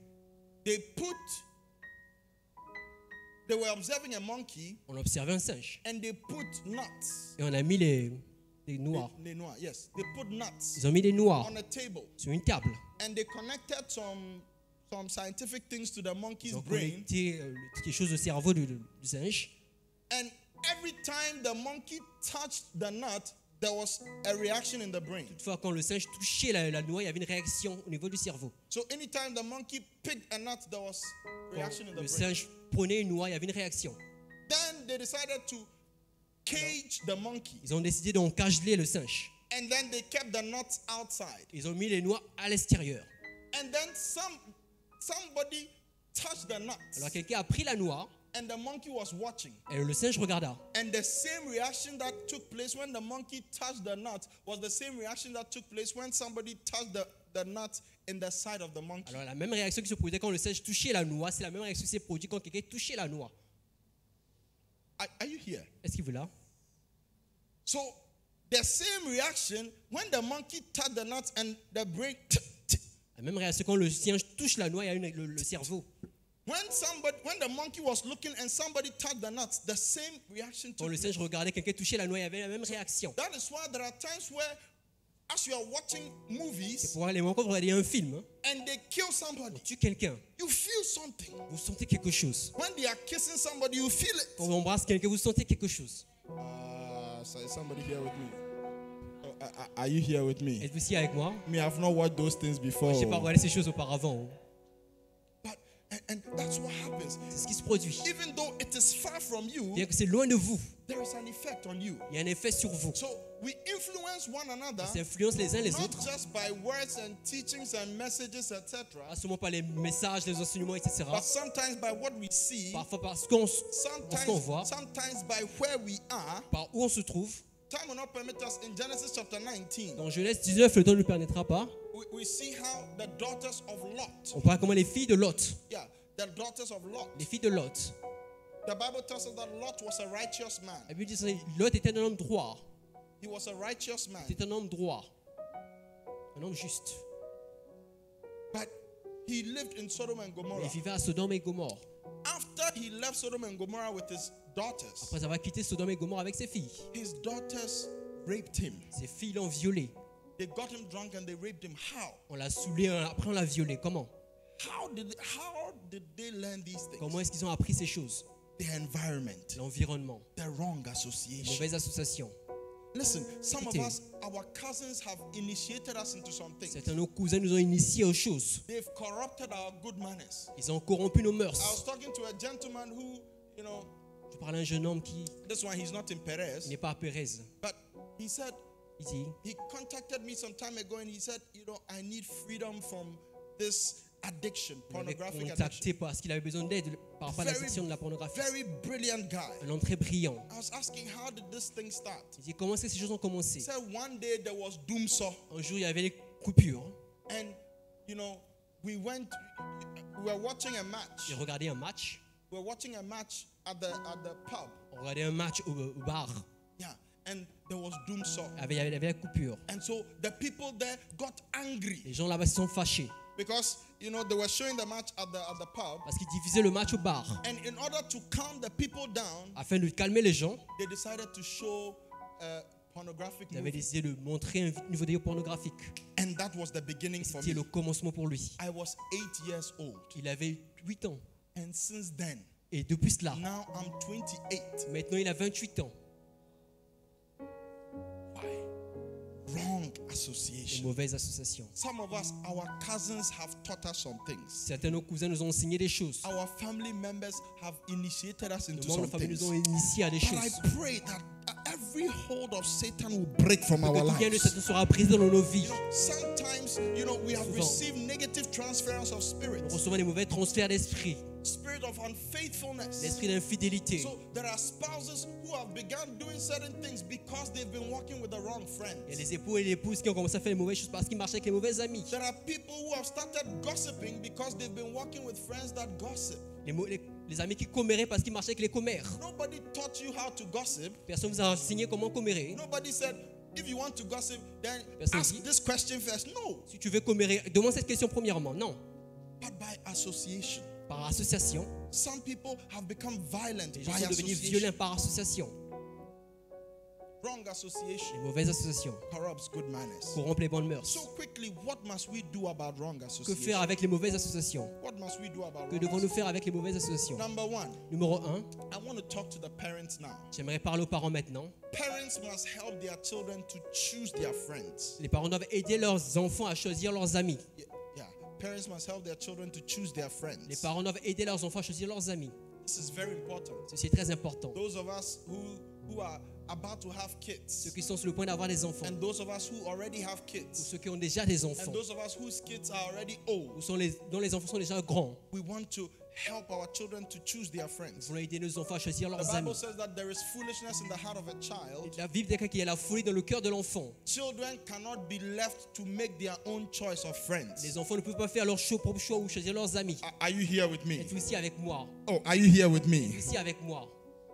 They were observing a monkey On observait un singe and they put nuts. et on a mis les noix. They put nuts Ils ont mis des noix on a table sur une table. and they connected some scientific things to the monkey's Ils ont brain. connecté quelque chose au cerveau du singe. And every time the monkey touched the nut, there was a reaction in the brain. Toutefois, quand le singe touchait la noix, il y avait une réaction au niveau du cerveau. So anytime the monkey picked a nut, there was reaction in the Le brain. singe prenait une noix, il y avait une réaction. Then they decided to cage the monkey. Ils ont décidé d'encageler le singe. And then they kept the nuts outside. Ils ont mis les noix à l'extérieur. And then somebody touched the nuts. Alors quelqu'un a pris la noix And the monkey was watching. et le singe regarda. And the same reaction that took place when the monkey touched the nut was the same reaction that took place when somebody touched the nut in the side of the monkey. Alors la même réaction qui se produisait quand le singe touchait la noix, c'est la même réaction qui s'est produite quand quelqu'un touchait la noix. Are you here? Est-ce qu'il veut là? So the same reaction when the monkey touched the nut and the brain. La même réaction quand le singe touche la noix, il y a le cerveau. When the monkey was looking and somebody touched the nuts, the same reaction Quand took le place. singe regardait quelqu'un toucher la noix, il y avait la même réaction. That is why there are times where, as you are watching C'est movies pour les moments quand vous regardez un film, and they kill somebody, on tue quelqu'un, you feel something. vous sentez quelque chose. When they are kissing somebody, you feel it. Quand on embrasse quelqu'un, vous sentez quelque chose. So is somebody here with me? Are you here with me? Êtes-vous ici avec moi? Me, I've not watched those things before. Je n'ai pas regardé ces choses auparavant. And that's what happens. C'est ce qui se produit. Even though it is far from you, Bien que c'est loin de vous, there is an effect on you. il y a un effet sur vous. So we influence one another, On s'influence les uns les not autres, just by words and teachings and messages, etc., pas seulement par les messages, les enseignements, etc. but sometimes by what we see, Parfois parce qu'on voit, sometimes by where we are. par où on se trouve. Time will not permit us. In Genesis chapter 19, Dans Genèse 19, le temps ne nous permettra pas. we see how the daughters of Lot, On parle comment les filles de Lot. the daughters of Lot. Les filles de Lot. The Bible tells us that Lot was a righteous man. La Bible dit que Lot était un homme droit. He was a righteous man. C'était un homme droit. Un homme juste. But he lived in Sodom and Gomorrah. Il vivait à Sodome et Gomorrhe. After he left Sodom and Gomorrah with his daughters, Après avoir quitté Sodome et Gomorrhe avec ses filles, his daughters raped him. ses filles l'ont violé. They got him drunk and they raped him. How? On l'a saoulé, après on l'a violé. Comment? How did they learn these things? Comment est-ce qu'ils ont appris ces choses? The environment, L'environnement, the wrong les association. mauvaises associations. Listen, some of Écoutez. us, our cousins have initiated us into some things. Certains de nos cousins nous ont initiés aux choses. They've corrupted our good manners. Ils ont corrompu nos I mœurs. was talking to a gentleman who, Je parlais à un jeune homme qui this one, he's not in Perez, n'est pas à Pérez. but he said, Il dit, he contacted me some time ago and he said, I need freedom from this addiction, il m'avait pornographic addiction. contacté parce qu'il avait besoin d'aide par rapport à l'addiction de la pornographie. Very brilliant guy. Un homme très brillant. I was asking, how did this thing start? Il dit, comment est-ce que ces choses ont He commencé? said one day there was doomsaw Un jour, il y avait les coupures. and we were watching a match. J'ai regardé un match. We were watching a match at the pub. On regardait un match au bar. Yeah, and there was doomsaw. Il y avait la coupure. And so the people there got angry Les gens là-bas se sont fâchés because they were showing the match at the pub. parce qu'ils diffusaient le match au bar. And in order to calm the people down, Afin de calmer les gens, they decided to show pornographic ils avaient movie. décidé de montrer une vidéo pornographique. And that was the beginning for C'était me. le commencement pour lui. I was 8 years old. Il avait 8 ans. And since then, Et depuis cela, Now I'm 28. maintenant il a 28 ans. Why? Wrong Une association. mauvaise association. Some of us, our cousins have taught us some things. Certains de nos cousins nous ont enseigné des choses. Our family members have initiated us Nos into membres de some la famille things. nous ont initiés à des But I choses. pray that every hold of Satan will break from our Que tout bien de lives. Satan sera brisé dans nos vies. Sometimes, we have Souvent. received negative transference of Nous spirits, recevons des mauvais transferts d'esprit, spirit of unfaithfulness. l'esprit d'infidélité. So there are spouses who have begun doing certain things because they've been walking with the wrong Il y a friends. les époux et les épouses qui ont commencé à faire les mauvaises choses parce qu'ils marchaient avec les mauvais amis. There are people who have started gossiping because they've been walking with friends that gossip. Les amis qui comméraient parce qu'ils marchaient avec les commères. Nobody taught you how to gossip. Personne ne vous a enseigné comment commérer. Nobody said, if you want to gossip, then Personne ask dit. this question first. No, Si tu veux commérer, demande cette question premièrement. Non. but by association. Par association. Some people have become violent Les gens by sont devenus association. violents par association. Wrong association Les mauvaises associations corrupts good manners. corrompent les bonnes mœurs. So quickly, what must we do about wrong Que faire association? avec les mauvaises associations? What must we do about Que wrong devons-nous faire avec les mauvaises associations? Number one, Numéro 1, I want to talk to the parents now. j'aimerais parler aux parents maintenant. Parents must help their children to choose their friends. Les parents doivent aider leurs enfants à choisir leurs amis. Yeah. Parents must help their children to choose their Les friends. parents doivent aider leurs enfants à choisir leurs amis. This is very important. Ceci est très important. Those of us who are about to have Ceux kids, qui sont sur le point d'avoir des enfants, and those of us who already have ou kids, ceux qui ont déjà des and enfants, those of us whose kids are already ou old, dont les enfants sont déjà grands, we want to help our children to choose their nous friends. voulons aider nos enfants à choisir The leurs Bible amis. says that there is foolishness in the heart of a child. La Bible déclare qu'il y a la folie dans le cœur de l'enfant. Children cannot be left to make their own choice of friends. Les enfants ne peuvent pas faire leur propre choix ou choisir leurs amis. Are you here with me? Êtes-vous ici avec moi? Oh, are you here with me? Êtes-vous ici avec moi?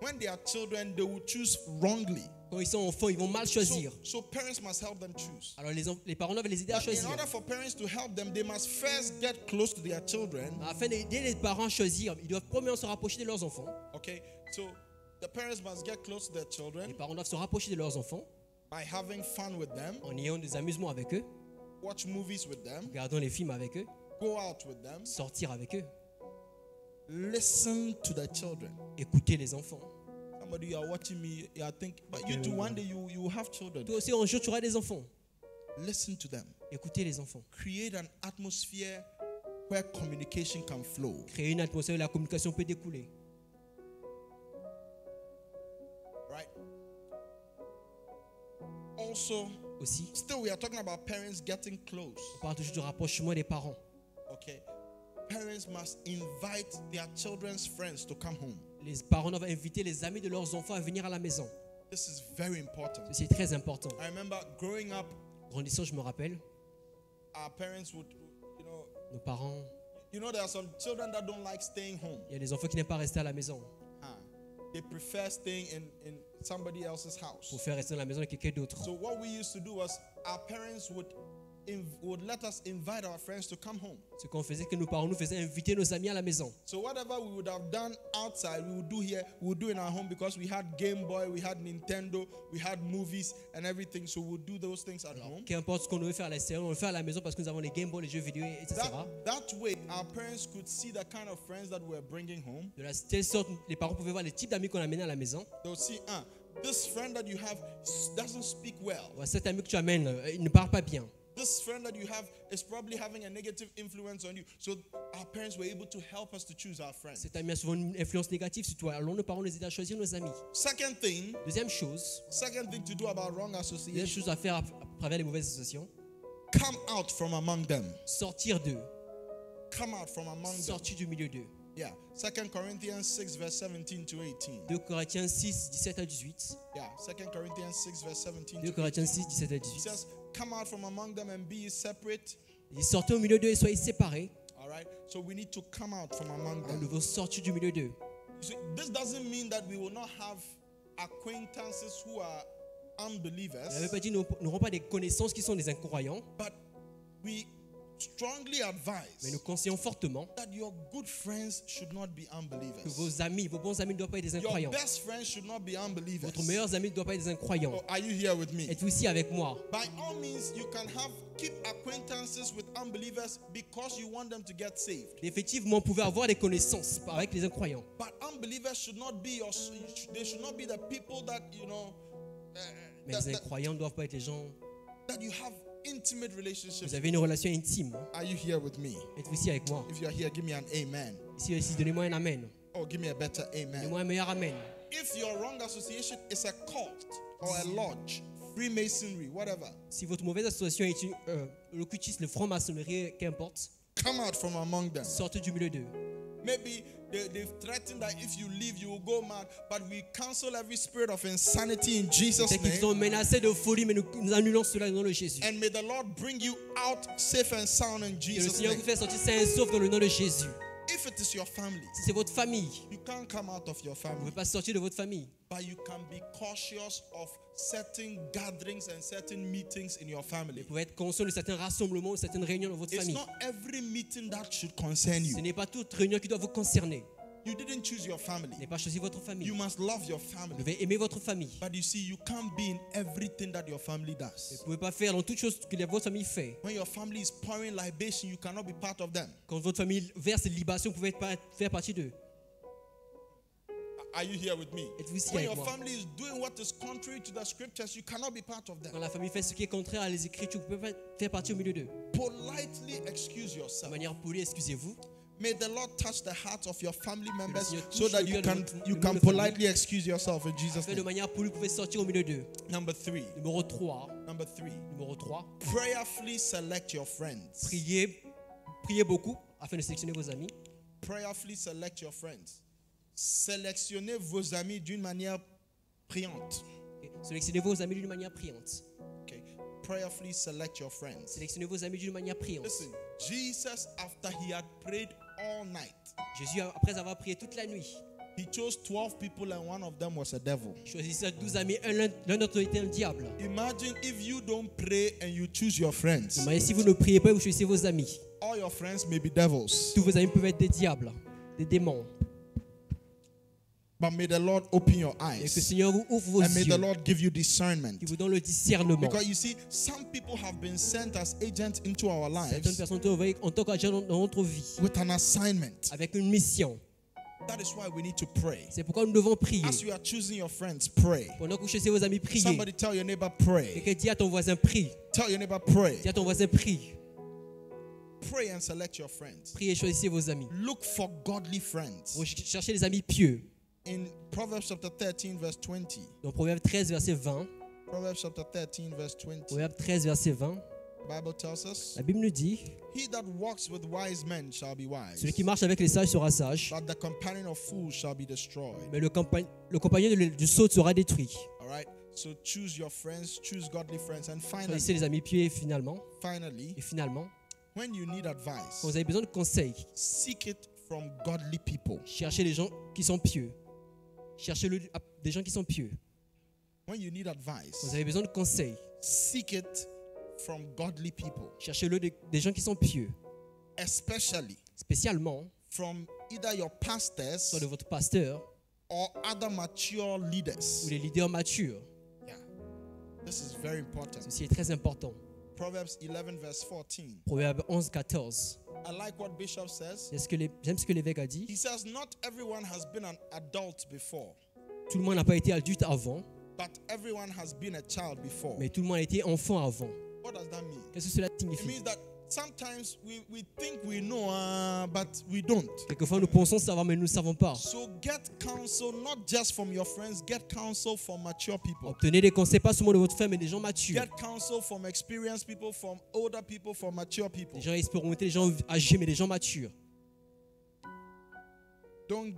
When they are children, they will choose wrongly. Quand ils sont enfants, ils vont mal choisir. So parents must help them choose. Alors les parents doivent les aider à But in choisir. order for parents to help them, they must first get close to their children. Afin d'aider les parents à choisir, ils doivent premièrement se rapprocher de leurs enfants. Okay, so the parents must get close to their Les children parents doivent se rapprocher de leurs enfants by having fun with them, en ayant des amusements avec eux, watch movies with them, regardant les films avec eux, go out with them, sortir avec eux, listen to the children. écouter les enfants. Somebody, you are watching me, you are thinking, but you too, one day you will have children. Toi aussi, un jour, tu auras des enfants. Listen to them. Écoutez les enfants. Create an atmosphere where communication can flow. Créer une atmosphère où la communication peut découler. Right? Also, Aussi, still we are talking about parents getting close. on parle toujours du rapprochement des parents. Okay. Parents must invite their children's friends to come home. Les parents doivent inviter les amis de leurs enfants à venir à la maison. This is very important. C'est très important. I remember growing up, Grandissant, je me rappelle, our parents would, nos parents, there are some children that don't like staying home. il y a des enfants qui n'aiment pas rester à la maison. They prefer staying in somebody else's house. Pour faire rester à la maison de quelqu'un d'autre. So what we used to do was our parents would let us invite our friends to come home. Ce qu'on faisait, que nos parents nous faisaient inviter nos amis à la maison. So whatever we would have done outside, we would do here, we would do in our home because we had Game Boy, we had Nintendo, we had movies and everything. So we would do those things at home. Qu'importe ce qu'on devait faire à l'extérieur, on le fait à la maison parce que nous avons les Game Boy, les jeux vidéo, etc. That way, our parents could see the kind of friends that we were bringing home. De la telle sorte, les parents pouvaient voir les types d'amis qu'on amenait à la maison. They'll see, this friend that you have doesn't speak well. Ouais, cet ami que tu amènes, il ne parle pas bien. This friend that you have is probably having a negative influence on you. So our parents were able to help us to choose our friends. Cet ami a souvent une influence négative sur toi. Alors nos parents nous aident à choisir nos amis. Second thing to do about wrong Deuxième association, chose à faire à travers les mauvaises associations, come out from among them. sortir d'eux. Come out from among them. Sortir du milieu d'eux. Yeah. 2 Corinthians 6 verse 17 to 18. 2 Corinthiens 6, 17 à 18. Yeah. 2 Corinthians 6 verse 17 2 to Corinthiens 6, 17 à It 18. says, come out from among them and be ye separate. Et sortez au milieu d'eux et soyez séparés. All right. So we need to come out from among Alors, them. nous devons sortir du milieu d'eux. You see, this doesn't mean that we will not have acquaintances who are Il n'avait unbelievers, pas dit nous n'aurons pas des connaissances qui sont des incroyants, but we strongly Mais advise nous conseillons fortement that your good friends should not be que unbelievers. vos amis, vos bons amis ne doivent pas être des Your incroyants. best friends should not be unbelievers. Votre meilleurs amis ne doivent pas être des incroyants. Oh, are you here with me? Êtes-vous ici avec moi? By all means, you can keep acquaintances with unbelievers because you want them to get saved. Effectivement, vous pouvez avoir des connaissances avec les incroyants. But unbelievers should not be they should not be the people that Mais les incroyants ne doivent pas être les gens. that you have intimate relationships. Vous avez une relation intime. Are you here with me? Êtes-vous ici avec moi? If you're here, give me an amen. Ici, donnez-moi un amen. Or give me a better amen. Donnez-moi un meilleur amen. If your wrong association is a cult or a lodge, Freemasonry, whatever, Si votre mauvaise association est l'occultisme, le franc-maçonnerie, qu'importe, come out from among them. sortez du milieu d'eux. Maybe they've threatened that if you leave, you will go mad. But we cancel every spirit of insanity in Jesus' Peut-être qu'ils name. vous ont menacé de folie, mais nous annulons cela dans le nom de Jésus. And may the Lord bring you out safe and sound in Que le Jesus' Seigneur name. vous fait sortir sain et sauf dans le nom de Jésus. If it is your family, Si c'est votre famille, you can't come out of your vous ne family. pouvez pas sortir de votre famille. But you can be cautious of certain gatherings and certain meetings in your family. Vous pouvez être conscient de certains rassemblements ou certaines réunions dans votre It's famille. not every meeting that should concern Ce you. n'est pas toute réunion qui doit vous concerner. You didn't choose your Vous family. n'avez pas choisi votre famille. You must love your Vous family. devez aimer votre famille. But you see, you can't be in everything that your family Vous does. ne pouvez pas faire dans toute chose que votre famille fait. When your family is pouring libation, you cannot be part of them. Quand votre famille verse des libations, vous pouvez pas faire partie d'eux. Are you here with me? Êtes-vous ici When avec your moi? family is doing what is contrary to the scriptures, you cannot be part of them. Quand la famille fait ce qui est contraire à les Écritures, vous ne pouvez pas faire partie au milieu d'eux. Politely excuse De yourself. manière polie, excusez-vous. May the Lord touch the hearts of your family members Seigneur so touche that le you cœur can de votre- you de can notre famille. politely excuse yourself in Jesus' Faites de name. manière polie, vous pouvez sortir au milieu d'eux. Number 3. Numéro 3. Number 3. Numéro 3. Prayerfully select your friends. Priez beaucoup afin de sélectionner vos amis. Prayerfully select your friends. Sélectionnez vos amis d'une manière priante. Okay. Sélectionnez vos amis d'une manière priante. Okay. Prayerfully select your friends. Sélectionnez vos amis d'une manière priante. Listen, Jesus, after he had prayed all night, Jésus, après avoir prié toute la nuit, he chose 12 people and one of them was a devil. choisissait 12 amis, l'un d'entre eux était un diable. Imagine if you don't pray and you choose your friends. Mais si vous ne priez pas, vous choisissez vos amis. All your friends may be devils. Tous vos amis peuvent être des diables, des démons. But may the Lord open your Et que le eyes. Seigneur vous ouvre vos And may the yeux, Lord give you discernment. qui vous donne le discernement. Because you see, some people have been sent as agents into our Certaines lives personnes sont envoyées en tant qu'agents dans notre vie, with an assignment. avec une mission. That is why we need to pray. C'est pourquoi nous devons prier. As you are choosing your friends, pray. Pendant que vous choisissez vos amis, priez. Somebody tell your neighbor, pray. Quelqu'un dit à ton voisin, prie. Tell your neighbor, pray. Dis à ton voisin, prie. Pray and select your friends. Priez et choisissez vos amis. Look for godly friends. Vous cherchez des amis pieux. In Proverbs chapter 13, verse 20. Dans Proverbe 13, verset 20. Proverbs chapter 13, verse 20. Proverbe 13, verset 20. The Bible tells us, La Bible nous dit, he that walks with wise men shall be wise, celui qui marche avec les sages sera sage, but the companion of fools shall be destroyed. mais le compagnon du sot sera détruit. All right? So choose your friends, choose godly friends. And Choisissez les amis pieux et finalement, finally, when you need quand advice, vous avez besoin de conseils, seek it from godly people. cherchez les gens qui sont pieux. Cherchez des gens qui sont pieux. When you need Quand advice, vous avez besoin de conseils, seek it from godly people, cherchez-le des gens qui sont pieux. especially Spécialement, from either your pastors soit de votre pasteur or other mature leaders. ou les leaders matures. Yeah. This is very important. Ceci est très important. Proverbs 11, verse 14. Proverbe 11, 14. I like what Bishop says. J'aime ce que l'évêque a dit. He says, not everyone has been an adult before, Tout le monde n'a pas été adulte avant, but everyone has been a child before. mais tout le monde a été enfant avant. What does that mean? Qu'est-ce que cela It signifie? means that sometimes we think we know, but we don't. Quelquefois, nous pensons savoir, mais nous ne savons pas. So get counsel not just from your friends, get counsel from mature people. Obtenez des conseils, pas seulement de votre frère, mais des gens matures. Get counsel from experienced people, from older people, from mature people. Des gens expérimentés, des gens âgés, mais des gens matures. Don't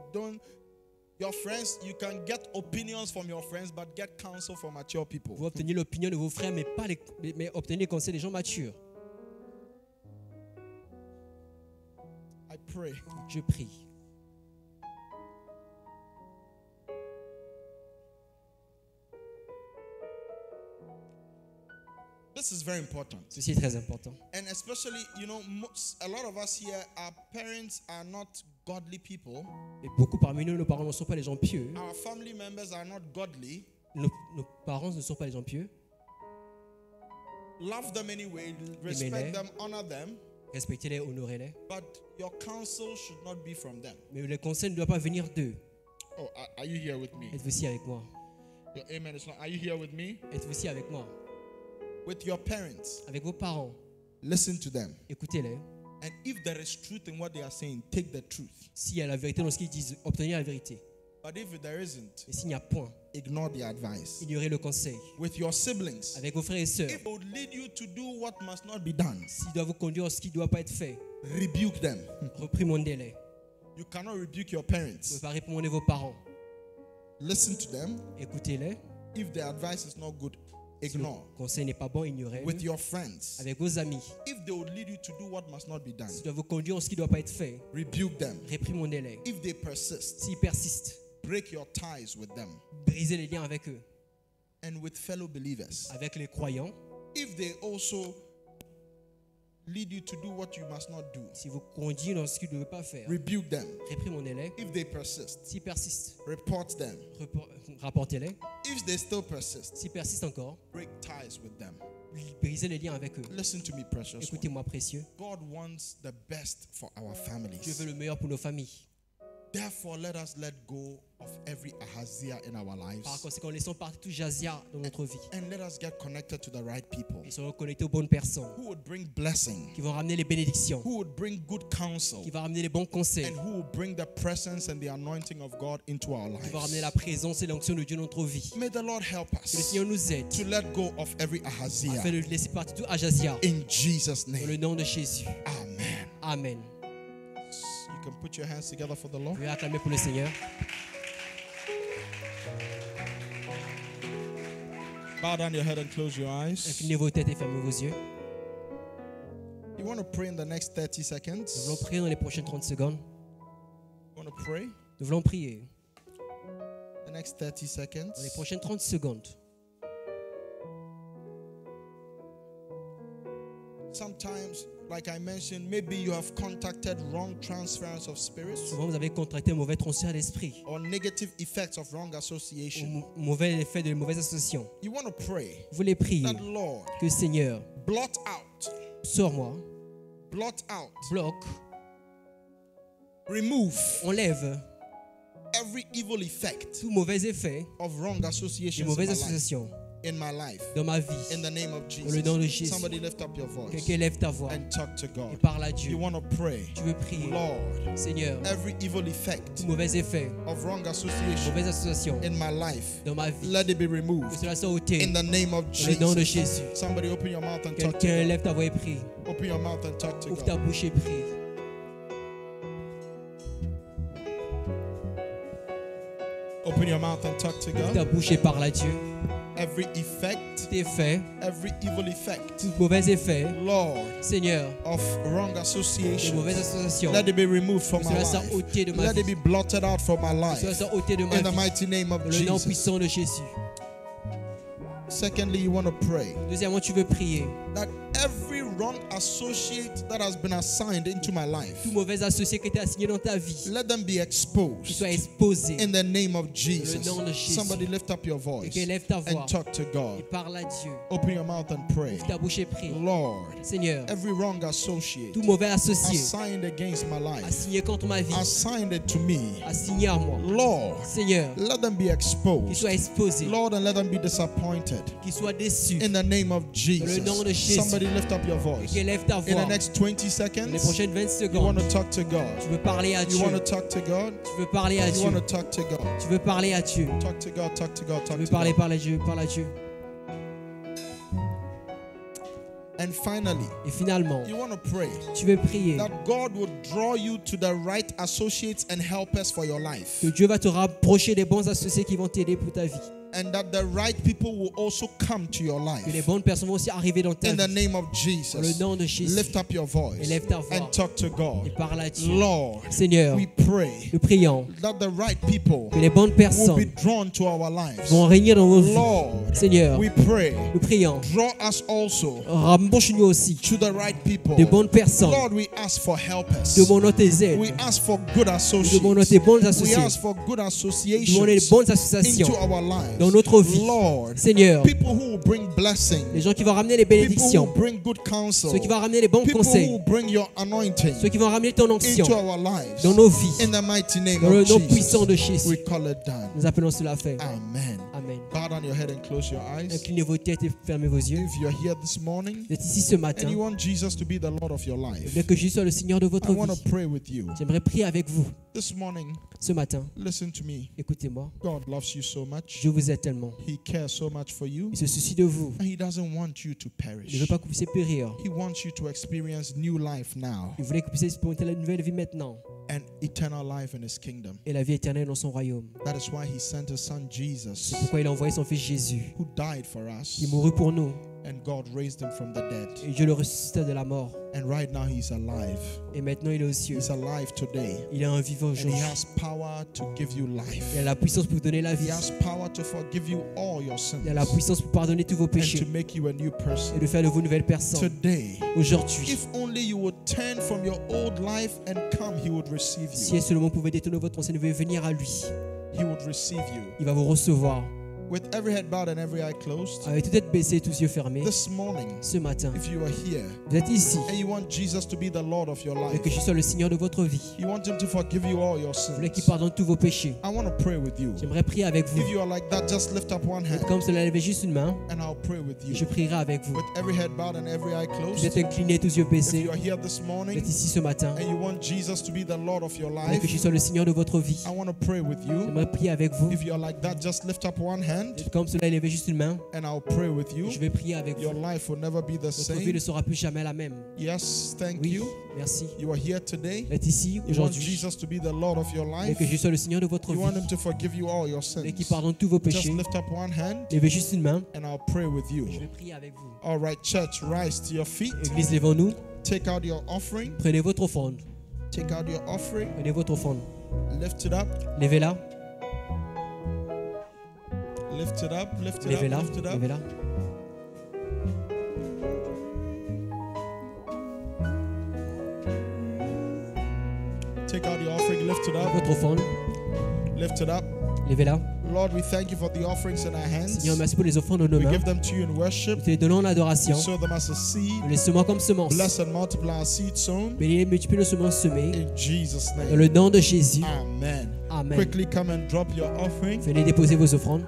your friends, you can get opinions from your friends, but get counsel from mature people. Vous obtenez l'opinion de vos frères, mais obtenez les conseils des gens matures. I pray Je prie. This is very important. Ceci est très important. And especially, a lot of us here, our parents are not godly people. Et beaucoup parmi nous, nos parents ne sont pas les gens pieux. Our family members are not godly. Nos parents ne sont pas les gens pieux. Love them anyway, respect them, honor them. Respectez-les, honorez-les. But your counsel should not be from them. Mais le conseil ne doit pas venir d'eux. Oh, are you here with me? Êtes-vous ici avec moi? Your amen is not. Are you here with me? Êtes-vous ici avec moi? With your parents. Avec vos parents. Listen to them. Écoutez-les. And if there is truth in what they are saying, take the truth. S'il y a la vérité dans ce qu'ils disent, obtenez la vérité. But if there isn't, Et s'il n'y a point, ignore the advice. ignorez le conseil. With your siblings, Avec vos frères et sœurs, if it would lead you to do what must not be done, s'ils doivent vous conduire à ce qui ne doit pas être fait, rebuke them. reprimandez-les. You cannot rebuke your Vous ne parents. pouvez pas réprimander vos parents. Listen to them. Écoutez-les. If the advice is not good, Si le ignore. conseil n'est pas bon, ignorez-le. With your friends, Avec vos amis, if they would lead you to do what must not be done, s'ils doivent vous conduire à ce qui ne doit pas être fait, rebuke them. réprimandez-les. If they persist, S'ils persistent, break your ties with them. brisez les liens avec eux. And with fellow believers, Avec les croyants, if they also lead you to do what you must not do, si vous conduisez dans ce qu'ils ne doivent pas faire, rebuke them. réprimandez-les. If they persist, S'ils persistent, report them. rapportez-les. If they still persist, S'ils persistent encore, break ties with them. brisez les liens avec eux. Listen to me, precious one. Écoutez-moi, précieux. God wants the best for our Dieu families. veut le meilleur pour nos familles. Therefore, let us let go of every Ahaziah in our Par lives. conséquent, laissons partir tout Jazia dans notre vie. And let us get connected to the right people Et soyons connectés aux bonnes personnes who would bring blessing, qui vont ramener les bénédictions, who would bring good counsel, qui vont ramener les bons conseils, and who will bring the presence and the anointing of God into our qui vont ramener la lives. présence et l'onction de Dieu dans notre vie. May the Lord help Que le us Seigneur nous aide to let go of every afin Ahaziah de laisser partir tout Jazia in Jesus' dans le name. nom de Jésus. Amen. Amen. You can put your hands together for the Lord. Je vais acclamer pour le Seigneur. Bow down your head and close your eyes. Inclinez vos têtes et fermez vos yeux. You want to pray in the next 30 Nous seconds? voulons prier dans les prochaines 30 secondes. You want to pray? Nous voulons prier The next 30 seconds. dans les prochaines 30 secondes. Sometimes, like I mentioned, maybe you have contacted wrong transference of spirits Souvent, vous avez contracté un mauvais transfert d'esprit, or negative effects of wrong ou association. mauvais effet de mauvaise association. You want to pray Vous voulez prier that, Lord, que Seigneur, blot out, sors-moi, bloque, remove enlève every evil effect tout mauvais effet of wrong de associations mauvaises associations in my life. dans ma vie. In the name of Dans le nom de Jesus. Jésus. Somebody lift up your voice Quelqu'un lève ta voix and talk to et God. parle à You Dieu. want to pray, Tu veux prier, Lord, Seigneur, every evil effect tout mauvais effet, of wrong association mauvaise association in my life, dans ma vie, let it be que removed cela soit ôté in the name of dans le nom de Jesus. Jésus. Somebody open your mouth and talk to Quelqu'un God. lève ta voix et prie. Open your mouth and talk to Ouvre ta God. bouche et prie. Open your mouth and talk to Ouvre ta God. bouche et parle à Dieu. Every effect, Tout effet, every evil effect, tout mauvais effet, Lord, Seigneur, of wrong de association, mauvaises associations, let it be removed from que my cela soit life. ôté de ma Let vie, it be blotted out from my que cela life. soit ôté de ma In the vie, mighty name of dans le nom Jesus. puissant de Jésus. Secondly, you want to pray Deuxièmement, tu veux prier. that every wrong associate that has been assigned into my life, Tout mauvais associé qui était assigné dans ta vie, let them be qu'il exposed soit exposé. in the name of Jesus. nom de Jésus. Somebody lift up your voice Quelqu'un lève ta voix and talk to et God. parle à Dieu. Open your mouth and pray. Ouvre ta bouche et prie. Lord, Seigneur, every wrong associate tout mauvais associé assigned against my life, assigné contre ma vie, assigned it to me, assigné à moi, Lord, Seigneur, let them be qu'il exposed, soit exposé, Lord, and let them be disappointed qu'il soit déçu. in the name of le nom de Jesus. Jésus. Somebody lift up your voice. Quelqu'un lève ta In the voix. next 20 Dans les seconds, prochaines 20 you want secondes, to talk to God. tu veux parler à You Dieu. want to talk to God. Tu veux parler à You Dieu. want to talk to God. Tu veux parler à Dieu. Talk to God. Talk to God. Tu Talk veux to parler, God. parle à Dieu, parle à Dieu. And finally, Et finalement, you want to pray tu veux prier that God will draw you to the right associates and helpers for your life. que Dieu va te rapprocher des bons associés qui vont t'aider pour ta vie. And that the right people will also come to your life. Que les bonnes personnes vont aussi arriver dans ta In the vie. name of Dans le Jesus. nom de Jésus. Lift up your voice Élève ta voix. and talk to Et God. parle à Dieu. Lord, Seigneur, we pray nous prions that the right people que les bonnes will personnes be drawn to our lives. vont régner dans nos vies. Lord, Seigneur, we pray, nous prions. draw us also Rapproche-nous aussi to the right people. de bonnes personnes. Lord, we ask for helpers. Demandons tes aides. We ask for good Demandons tes associates. bonnes We associés. ask for good Demandons les associations bonnes associations into our lives. dans notre vie. Lord, Seigneur, people who will bring blessing. les gens qui vont ramener les People who bénédictions. will bring good counsel. Ceux qui vont ramener les bons People who conseils. will bring your anointing Ceux qui vont ramener ton onction into our lives. dans nos vies. In the mighty name Dans le of nom Jesus, puissant de Jésus. we call it done. Nous appelons cela fait. Amen. Amen. Bow down your head and close your eyes. Inclinez vos têtes et fermez vos yeux. If you're here this morning Vous êtes ici ce matin. and you want Jesus to be the Lord of your Vous life, voulez que Jésus soit le Seigneur de I votre want to vie. pray with you. J'aimerais prier avec vous This morning, ce matin. listen to me. Écoutez-moi. God loves you so much. Je vous aime tellement. He cares so much for you. Il se soucie de vous. And He doesn't want you to Il ne perish. veut pas que vous puissiez périr. He wants you to experience new life now Il voulait que vous puissiez expérimenter la nouvelle vie maintenant and eternal life in His kingdom. et la vie éternelle dans son royaume. That is why He sent His Son Jesus, C'est pourquoi il a envoyé son fils Jésus, who died for us, qui mourut pour nous. and God raised Him from the dead. Et Dieu le ressuscita de la mort. And right now He's alive. Et maintenant il est aux cieux. He's alive today. Il est un vivant And aujourd'hui. He has power to give you life. Il a la puissance pour vous donner la He vie. has power to forgive you all your sins Il a la puissance pour pardonner tous vos and to péchés make you a new et person. de faire de vous une nouvelle personne. Today, Aujourd'hui, if only you would turn from your old life and come, He would receive si you. seulement vous pouvez détourner votre ancien, vous pouvez venir à lui. He would receive you. Il va vous recevoir. With every head bowed and every eye closed, Avec toute tête baissée et tous les yeux fermés. this morning, Ce matin, if you are here vous êtes ici. and you want Jesus to be the Lord of your Vous voulez life, que je sois le Seigneur de votre vie. you want Him to forgive you all your Vous voulez qu'il sins, pardonne tous vos péchés. I want to pray with you. J'aimerais prier avec vous. If you are like that, just lift up one hand Comme cela, levez juste une main. and I'll pray with Je you. prierai avec vous. With every head bowed and every eye Vous closed, êtes inclinés, tous les yeux if baissés. you are here this Vous morning êtes ici ce matin. and you want Jesus to be the Lord of your Vous voulez life, que je sois le Seigneur de votre vie. I want to pray with you. J'aimerais prier avec vous. If you are like that, just lift up one hand Comme cela, levez juste une main. and I'll pray with you. Je vais prier avec Your vous. life will never be the Votre vie same. ne sera plus jamais la même. Yes, thank Oui, you. merci. You are here today. Vous êtes ici You want aujourd'hui. Jesus to be the Lord of your Vous voulez life. que je sois le Seigneur de votre You vie. want Him to forgive you all your Vous voulez sins. qu'il pardonne tous vos Just péchés. lift up one hand Levez juste une main. and I'll pray with you. Je vais prier avec vous. All right, church, rise to your feet. Église, levons-nous. Take out your offering. Prenez votre offrande. Take out your offering. Prenez votre offrande. Lift it up. Levez-la. Lift it up. Lift it up. Levez-la. Lift it up. Levez-la. Take out your offering. Lift it up. Votre offrande. Lift it up. Levez-la. Lord, we thank you for the offerings in our hands. Seigneur, merci pour les offrandes de nos We mains. give them to you in worship. Nous te les donnons en adoration. Sow them as a seed. Nous les semons comme semences. Bless and multiply our seed sown. Bénis et multiplie nos semences semées. In Jesus' Dans name. le nom de Jésus. Amen. Amen. Quickly come and drop your offering. Venez déposer vos offrandes.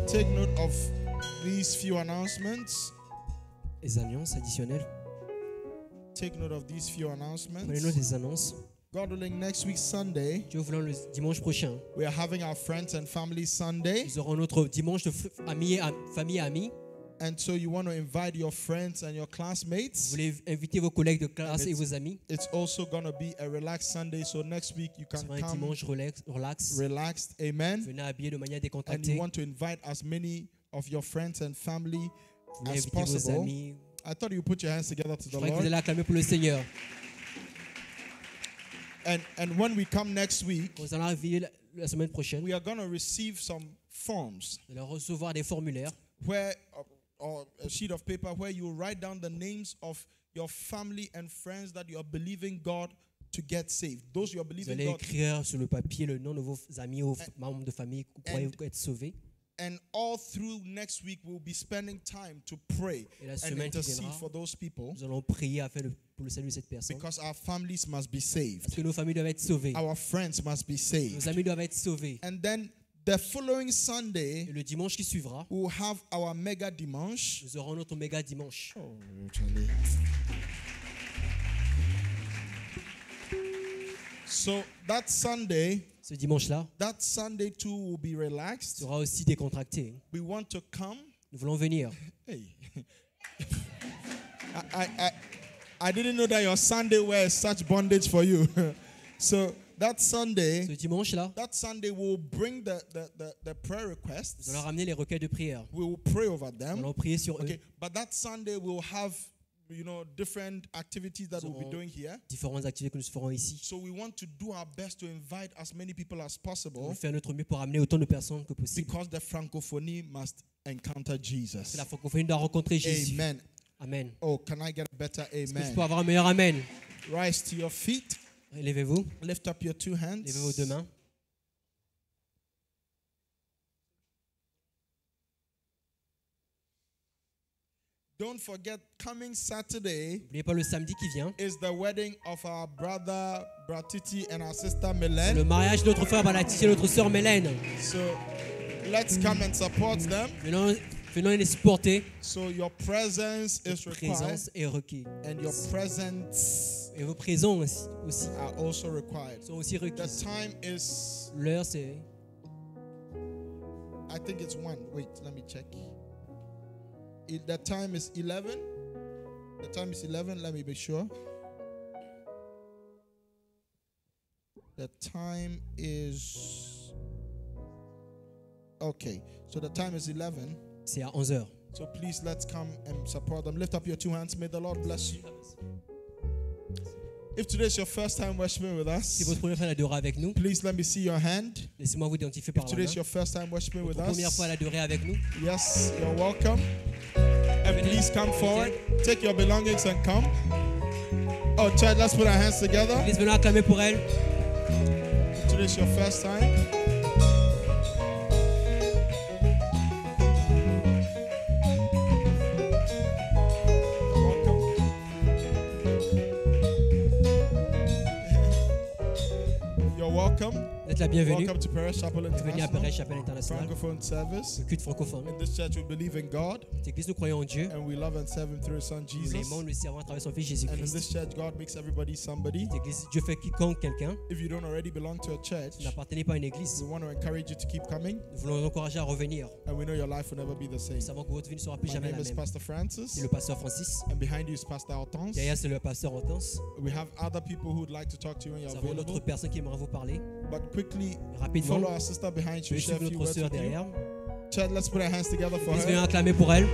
Take note of these few announcements. Les annonces additionnelles. Take note of these few Prenez announcements. note des annonces. God willing, next week, Sunday, Dieu voulant, le dimanche prochain, we are having our Friends and Family Sunday. nous aurons notre dimanche de famille et amis. And so you want to invite your friends and your Vous classmates. voulez inviter vos collègues de classe et vos amis. It's also going to be a relaxed Sunday. So next week, you Ce can sera un come dimanche relax. relaxed. Amen. Venez habillés de manière And you décontractée. want to invite as many of your friends and family Vous voulez as inviter vos possible. amis. I thought you put your hands together to Je the crois que vous Lord. allez acclamer pour le Seigneur. And when we come next week, Quand nous allons arriver la semaine prochaine, we are going to receive some forms nous allons recevoir des formulaires where, or a sheet of paper where you write down the names of your family and friends that you are believing God to get saved. Those you are Vous believing allez God. écrire sur le papier le nom de vos amis ou membres de famille que vous croyez être sauvés. And all through next week, we'll be spending time to pray Et la and semaine qui intercede viendra, for those people nous allons prier pour le salut de cette personne. because our families must be saved. Parce que nos familles doivent être sauvées. Our friends must be Nos saved. amis doivent être sauvés. And then the following Et Sunday, le dimanche qui suivra, we'll have our mega dimanche. nous aurons notre méga dimanche. Oh, Charlie. So that Sunday Ce dimanche-là too will be relaxed. sera aussi décontracté. We want to come. Nous voulons venir. Hey. I didn't know that your Sunday was such bondage for you. So that Sunday we'll bring the prayer requests. Nous allons ramener les requêtes de prière. We will pray over Nous them. allons prier sur eux. Okay, but that Sunday we'll have different activities that we'll be doing here. Différentes activités que nous ferons ici. So we want to do our best to invite as many people as Nous possible allons faire notre mieux pour amener autant de personnes que possible. because the francophonie must encounter Jesus. La francophonie doit rencontrer Jésus. Amen. Amen. Oh, can I get a better Est-ce que je amen? peux avoir un meilleur amen? Rise to your feet. Levez-vous. Lift up your two hands. Levez vos deux mains. Don't forget, coming Saturday N'oubliez pas le samedi qui vient. is the wedding of our brother Bratiti and our sister Le Mylène. mariage de notre frère Balati et notre sœur Mélène. So let's come and support them. Venons les supporter. So your presence is Votre required, présence est requise. and your presence Et vos présences aussi are also required. sont aussi The requises. time is, L'heure c'est I think it's 1. Wait, let me check. The time is 11. The time is 11. Let me be sure. The time is, okay. So the time is 11. c'est à 11h. So please let's come and support them. Lift up your two hands. May the Lord bless you. If today is your first time worshiping with Si us, votre première fois à l'adorer avec nous, please let me see your hand. laissez-moi vous identifier If par la today main. is your first time worshiping with Votre première us, fois à l'adorer avec nous, yes, you're welcome. And please come forward. Take your belongings and come. Oh, church, let's put our hands together. Église, venons acclamer pour elle. If today is your first time. You're welcome. Vous êtes la bienvenue. Welcome to Perez Chapel Bienvenue à International, Perez Chapelle International, Francophone service. le culte francophone. In this church, we believe in God Cette église, nous croyons en Dieu. and we love and serve Him through His Son Nous Jesus. l'aimons, nous le servons à travers son Fils And in Jésus-Christ. this church, God makes everybody somebody. Cette église, Dieu fait quiconque quelqu'un. If you don't already belong to a church, Vous n'appartenez pas à une église. we want to encourage you to keep coming, Nous voulons vous encourager à revenir. and we know your life will never be the same. Nous savons que votre vie ne sera plus My jamais la name is même. Pastor C'est Francis, le pasteur Francis. and behind you is Pastor Hortense. Derrière, c'est le pasteur Hortense. We have other people who would like to talk to you when Nous you're avons d'autres available. personnes qui aimeraient vous parler. But quickly, Rapidement, follow our sister behind you. veuillez Share a suivre few notre words sœur with you. derrière. Church, let's put our hands together for Église, venons her. acclamer pour elle.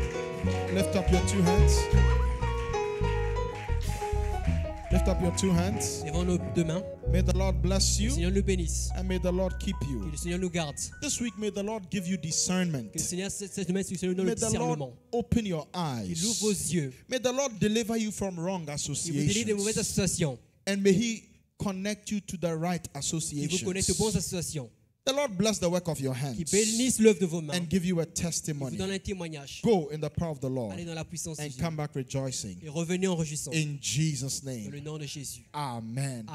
Lift up your two hands. Lift up your two hands. Levons nos deux mains. May the Lord bless Que le you, Seigneur nous bénisse. and may the Lord keep Que you. le Seigneur nous garde. This week, may the Lord give you discernment. Que le Seigneur, cette semaine, que le Seigneur nous donne May le the Lord discernement. open your Il ouvre vos eyes. yeux. May the Lord deliver you from wrong Il vous délivre des mauvaises associations. associations. And may He connect you to the right Il vous associations. connecte aux bonnes associations. The Lord bless the work of your Qui hands bénisse l'œuvre de vos mains. and give you a Il vous testimony. donne un témoignage. Go in the power of the Lord Allez dans la puissance de and Jésus. come back rejoicing. Et revenez en réjouissant. In Jesus' Dans name. le nom de Jésus. Amen.